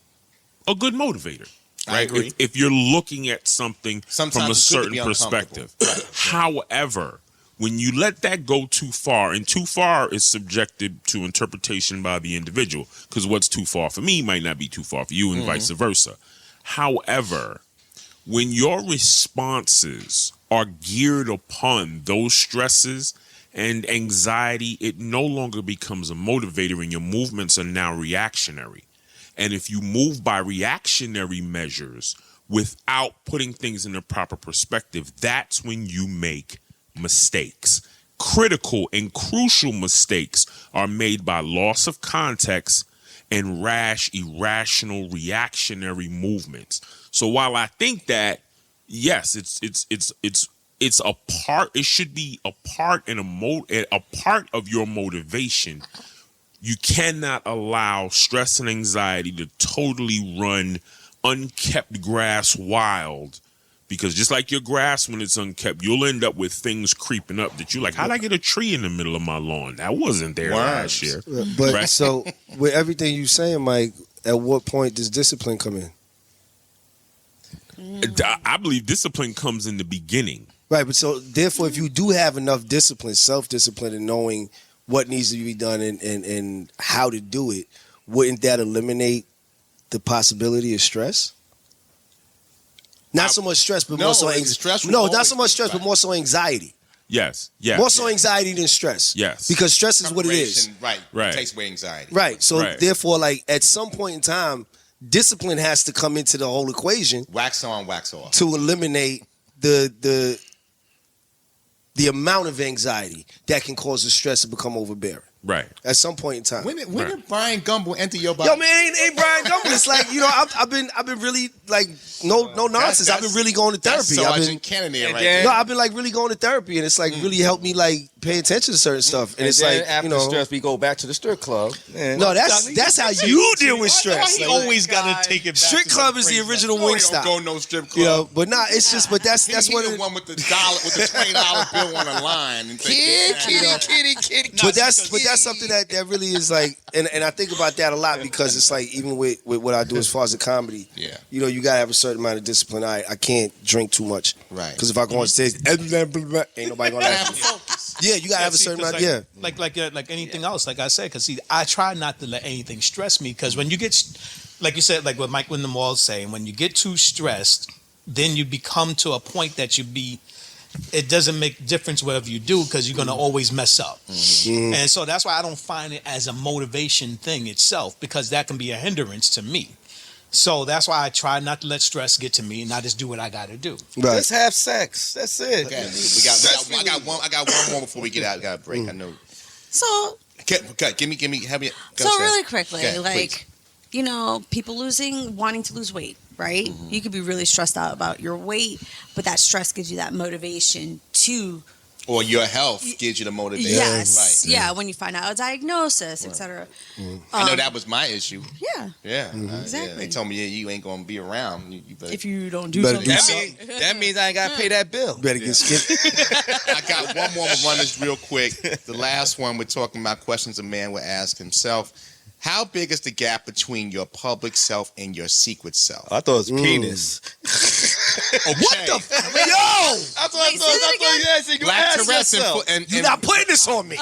[SPEAKER 2] a good motivator.
[SPEAKER 3] I
[SPEAKER 2] Right?
[SPEAKER 3] agree.
[SPEAKER 2] If you're looking at something
[SPEAKER 3] Sometimes
[SPEAKER 2] from a
[SPEAKER 3] it's good to
[SPEAKER 2] certain
[SPEAKER 3] be uncomfortable.
[SPEAKER 2] perspective. However, when you let that go too far, and too far is subjected to interpretation by the individual, because what's too far for me might not be too far for you, and vice versa. However, when your responses are geared upon those stresses and anxiety, it no longer becomes a motivator, and your movements are now reactionary. And if you move by reactionary measures without putting things in the proper perspective, that's when you make mistakes. Critical and crucial mistakes are made by loss of context and rash, irrational, reactionary movements. So while I think that, yes, it's a part, it should be a part and a part of your motivation. You cannot allow stress and anxiety to totally run unkept grass wild, because just like your grass, when it's unkept, you'll end up with things creeping up that you're like, how'd I get a tree in the middle of my lawn? That wasn't there last year.
[SPEAKER 9] But
[SPEAKER 2] Right.
[SPEAKER 9] so with everything you're saying, Mike, at what point does discipline come in?
[SPEAKER 2] I believe discipline comes in the beginning.
[SPEAKER 9] Right, but so therefore, if you do have enough discipline, self-discipline, and knowing what needs to be done and how to do it, wouldn't that eliminate the possibility of stress? Not so much stress, but
[SPEAKER 3] No,
[SPEAKER 9] more so
[SPEAKER 3] stress will
[SPEAKER 9] No, not
[SPEAKER 3] always
[SPEAKER 9] so much
[SPEAKER 3] be
[SPEAKER 9] stress, but
[SPEAKER 3] right.
[SPEAKER 9] more so anxiety.
[SPEAKER 2] Yes. Yeah.
[SPEAKER 9] More so anxiety than stress.
[SPEAKER 2] Yes.
[SPEAKER 9] Because stress is what it is.
[SPEAKER 3] Right.
[SPEAKER 2] Right.
[SPEAKER 3] Takes away anxiety.
[SPEAKER 9] Right. So
[SPEAKER 2] Right.
[SPEAKER 9] therefore, like at some point in time, discipline has to come into the whole equation
[SPEAKER 3] Wax on, wax off.
[SPEAKER 9] to eliminate the amount of anxiety that can cause the stress to become overbearing.
[SPEAKER 2] Right.
[SPEAKER 9] At some point in time.
[SPEAKER 3] When
[SPEAKER 2] Right.
[SPEAKER 3] did Brian Gumble enter your body?
[SPEAKER 9] Yo, man, ain't Brian Gumble. It's like, you know, I've been really like no nonsense. I've been really going to
[SPEAKER 3] That's
[SPEAKER 9] therapy. I've been
[SPEAKER 3] Sergeant Kennedy right
[SPEAKER 6] then-
[SPEAKER 3] there.
[SPEAKER 9] no, I've been like really going to therapy, and it's like really helped me like pay attention to certain stuff. And it's
[SPEAKER 6] then
[SPEAKER 9] like,
[SPEAKER 6] after
[SPEAKER 9] you know,
[SPEAKER 6] stress, we go back to the strip club. And
[SPEAKER 9] no, that's how you deal with
[SPEAKER 7] Why
[SPEAKER 9] stress.
[SPEAKER 7] he
[SPEAKER 9] Like,
[SPEAKER 7] always got to take it back.
[SPEAKER 9] Strip
[SPEAKER 7] to
[SPEAKER 9] club
[SPEAKER 7] the
[SPEAKER 9] is the
[SPEAKER 7] phrase
[SPEAKER 9] original
[SPEAKER 3] No, he
[SPEAKER 9] Wingstop.
[SPEAKER 3] don't go no strip club.
[SPEAKER 9] You know, but nah, it's just, but that's
[SPEAKER 3] He
[SPEAKER 9] one of
[SPEAKER 3] the
[SPEAKER 9] the,
[SPEAKER 3] one with the dollar, with the $20 bill on the line. And
[SPEAKER 6] kitty.
[SPEAKER 9] but that's something that really is like, and I think about that a lot because it's like even with what I do as far as the comedy,
[SPEAKER 3] Yeah.
[SPEAKER 9] you know, you gotta have a certain amount of discipline. I can't drink too much,
[SPEAKER 3] Right.
[SPEAKER 9] Because if I go on stage, ain't nobody gonna laugh. Yeah, you gotta have a certain amount. Yeah,
[SPEAKER 7] like anything else. Like I said, because see, I try not to let anything stress me. Because when you get, like you said, like what Mike Wyndham was saying, when you get too stressed, then you become to a point that it doesn't make difference whatever you do because you're gonna always mess up. And so that's why I don't find it as a motivation thing itself, because that can be a hindrance to me. So that's why I try not to let stress get to me, and I just do what I got to do.
[SPEAKER 9] right.
[SPEAKER 6] Let's have sex. That's it.
[SPEAKER 3] Okay, I got one more before we get out. Got a break. I know.
[SPEAKER 1] So
[SPEAKER 3] Give me. Have me. Go,
[SPEAKER 1] So
[SPEAKER 3] Steph.
[SPEAKER 1] really quickly,
[SPEAKER 3] Okay,
[SPEAKER 1] like,
[SPEAKER 3] please.
[SPEAKER 1] you know, people wanting to lose weight, right? You could be really stressed out about your weight, but that stress gives you that motivation to
[SPEAKER 3] Or your health gives you the motivation.
[SPEAKER 1] Yes.
[SPEAKER 3] Right.
[SPEAKER 1] Yeah, when you find out a diagnosis, etc.
[SPEAKER 3] I know that was my issue.
[SPEAKER 1] Yeah.
[SPEAKER 3] Yeah.
[SPEAKER 1] Exactly.
[SPEAKER 3] They told me you ain't going to be around. You better,
[SPEAKER 1] If you don't do
[SPEAKER 9] Better
[SPEAKER 1] something.
[SPEAKER 9] do
[SPEAKER 6] That means I ain't got to pay that bill.
[SPEAKER 9] Better get skinny.
[SPEAKER 3] I got one more. I'm gonna run this real quick. The last one, we're talking about questions a man would ask himself. How big is the gap between your public self and your secret self?
[SPEAKER 8] I thought it was penis.
[SPEAKER 3] What the
[SPEAKER 9] Yo!
[SPEAKER 6] That's what
[SPEAKER 1] Wait, say that again?
[SPEAKER 6] you asked. You
[SPEAKER 3] Black
[SPEAKER 6] ask
[SPEAKER 3] Tourette's
[SPEAKER 6] yourself.
[SPEAKER 9] You're not putting this on me.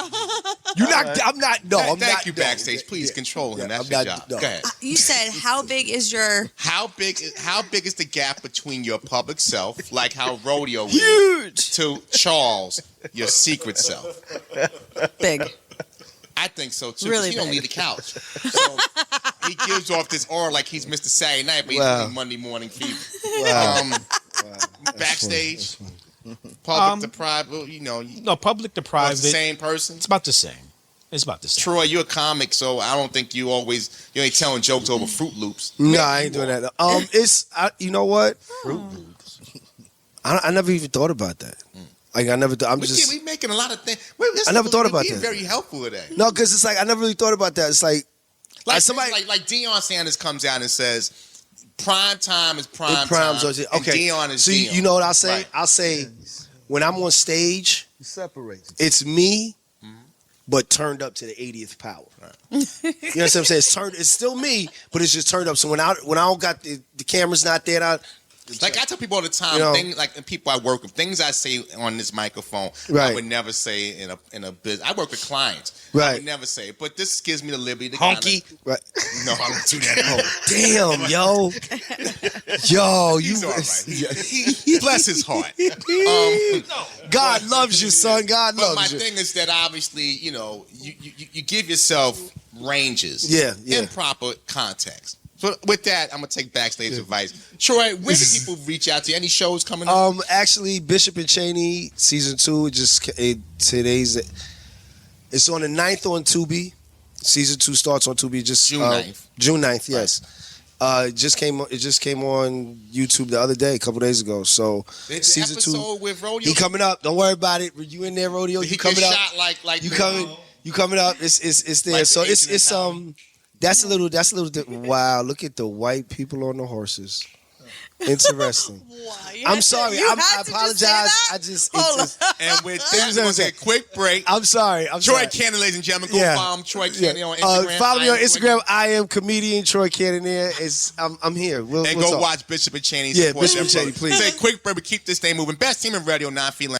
[SPEAKER 9] You're not. I'm not. No, I'm not.
[SPEAKER 3] Thank you,
[SPEAKER 9] no.
[SPEAKER 3] Backstage. Please control him.
[SPEAKER 9] Yeah,
[SPEAKER 3] That's
[SPEAKER 9] I'm
[SPEAKER 3] your
[SPEAKER 9] not-
[SPEAKER 3] job.
[SPEAKER 9] no.
[SPEAKER 3] Go ahead.
[SPEAKER 1] You said, how big is your
[SPEAKER 3] How big is the gap between your public self, like how rodeo is,
[SPEAKER 1] huge
[SPEAKER 3] to Charles, your secret self?
[SPEAKER 1] big?
[SPEAKER 3] I think so too. 'Cause
[SPEAKER 1] Really
[SPEAKER 3] he don't
[SPEAKER 1] big.
[SPEAKER 3] leave the couch. So he gives off this aura like he's Mr. Saturday Night, but he's
[SPEAKER 9] Wow.
[SPEAKER 3] doing Monday morning fever.
[SPEAKER 9] Wow.
[SPEAKER 3] Backstage, public to private,
[SPEAKER 7] No, public to
[SPEAKER 3] it's
[SPEAKER 7] private.
[SPEAKER 3] the same person.
[SPEAKER 7] It's about the same. It's about the same.
[SPEAKER 3] Troy, you're a comic, so I don't think you ain't telling jokes over Fruit Loops.
[SPEAKER 9] No, I ain't doing that. You know what? I never even thought about that. Like I never. I'm just.
[SPEAKER 3] We making a lot of things.
[SPEAKER 9] I never thought about
[SPEAKER 3] We're
[SPEAKER 9] that.
[SPEAKER 3] very helpful today.
[SPEAKER 9] No, because it's like I never really thought about that. It's like somebody.
[SPEAKER 3] like Deion Sanders comes out and says, "Prime time is prime
[SPEAKER 9] It primes
[SPEAKER 3] time."
[SPEAKER 9] us.
[SPEAKER 3] and
[SPEAKER 9] Okay.
[SPEAKER 3] Deion is
[SPEAKER 9] So
[SPEAKER 3] Deion.
[SPEAKER 9] you know what I'll say?
[SPEAKER 3] Right.
[SPEAKER 9] I'll say when I'm on stage,
[SPEAKER 8] You separate.
[SPEAKER 9] it's me, but turned up to the 80th power. You know what I'm saying? It's still me, but it's just turned up. So when I don't got the cameras not there,
[SPEAKER 3] Like I tell people all the time,
[SPEAKER 9] You know-
[SPEAKER 3] things like and people I work with, things I say on this microphone, I
[SPEAKER 9] Right.
[SPEAKER 3] would never say in a business. I work with clients, I
[SPEAKER 9] Right.
[SPEAKER 3] would never say it, but this gives me the liberty to
[SPEAKER 9] honky. Right.
[SPEAKER 3] No, I don't do that. No.
[SPEAKER 9] Damn, yo. Yo, you.
[SPEAKER 3] He's all right. He bless his heart.
[SPEAKER 9] God loves you, son. God
[SPEAKER 3] But my
[SPEAKER 9] loves you.
[SPEAKER 3] thing is that obviously, you give yourself ranges,
[SPEAKER 9] Yeah, yeah.
[SPEAKER 3] in proper context. So with that, I'm gonna take backstage advice. Troy, when can people reach out to you? Any shows coming up?
[SPEAKER 9] Actually, Bishop and Cheney season 2 today's. It's on the 9th on Tubi. Season 2 starts on Tubi.
[SPEAKER 3] June 9th.
[SPEAKER 9] June 9th, yes. It just came on YouTube the other day, a couple days ago. So
[SPEAKER 3] The
[SPEAKER 9] season 2.
[SPEAKER 3] episode with Rodeo.
[SPEAKER 9] He coming up. Don't worry about it. You in there, Rodeo?
[SPEAKER 3] He
[SPEAKER 9] You coming
[SPEAKER 3] get
[SPEAKER 9] up?
[SPEAKER 3] shot like
[SPEAKER 9] You
[SPEAKER 3] the-
[SPEAKER 9] coming? You coming up? It's there.
[SPEAKER 3] Like
[SPEAKER 9] So
[SPEAKER 3] the
[SPEAKER 9] it's
[SPEAKER 3] Asian Italian.
[SPEAKER 9] that's a little. Wow! Look at the white people on the horses. Interesting. I'm sorry. I apologize. I just.
[SPEAKER 3] And with that, we're gonna take a quick break.
[SPEAKER 9] I'm sorry.
[SPEAKER 3] Troy
[SPEAKER 9] sorry.
[SPEAKER 3] Cannon, ladies and gentlemen, go
[SPEAKER 9] Yeah.
[SPEAKER 3] follow him, Troy Cannon on Instagram.
[SPEAKER 9] Follow me
[SPEAKER 3] I
[SPEAKER 9] on
[SPEAKER 3] am
[SPEAKER 9] Instagram. I am comedian Troy Cannon. I'm here.
[SPEAKER 3] And go watch Bishop and Cheney.
[SPEAKER 9] Yeah,
[SPEAKER 3] Support
[SPEAKER 9] Bishop
[SPEAKER 3] them
[SPEAKER 9] and Cheney,
[SPEAKER 3] brothers.
[SPEAKER 9] please.
[SPEAKER 3] Take a quick break, but keep this thing moving. Best team in radio, 9 feet.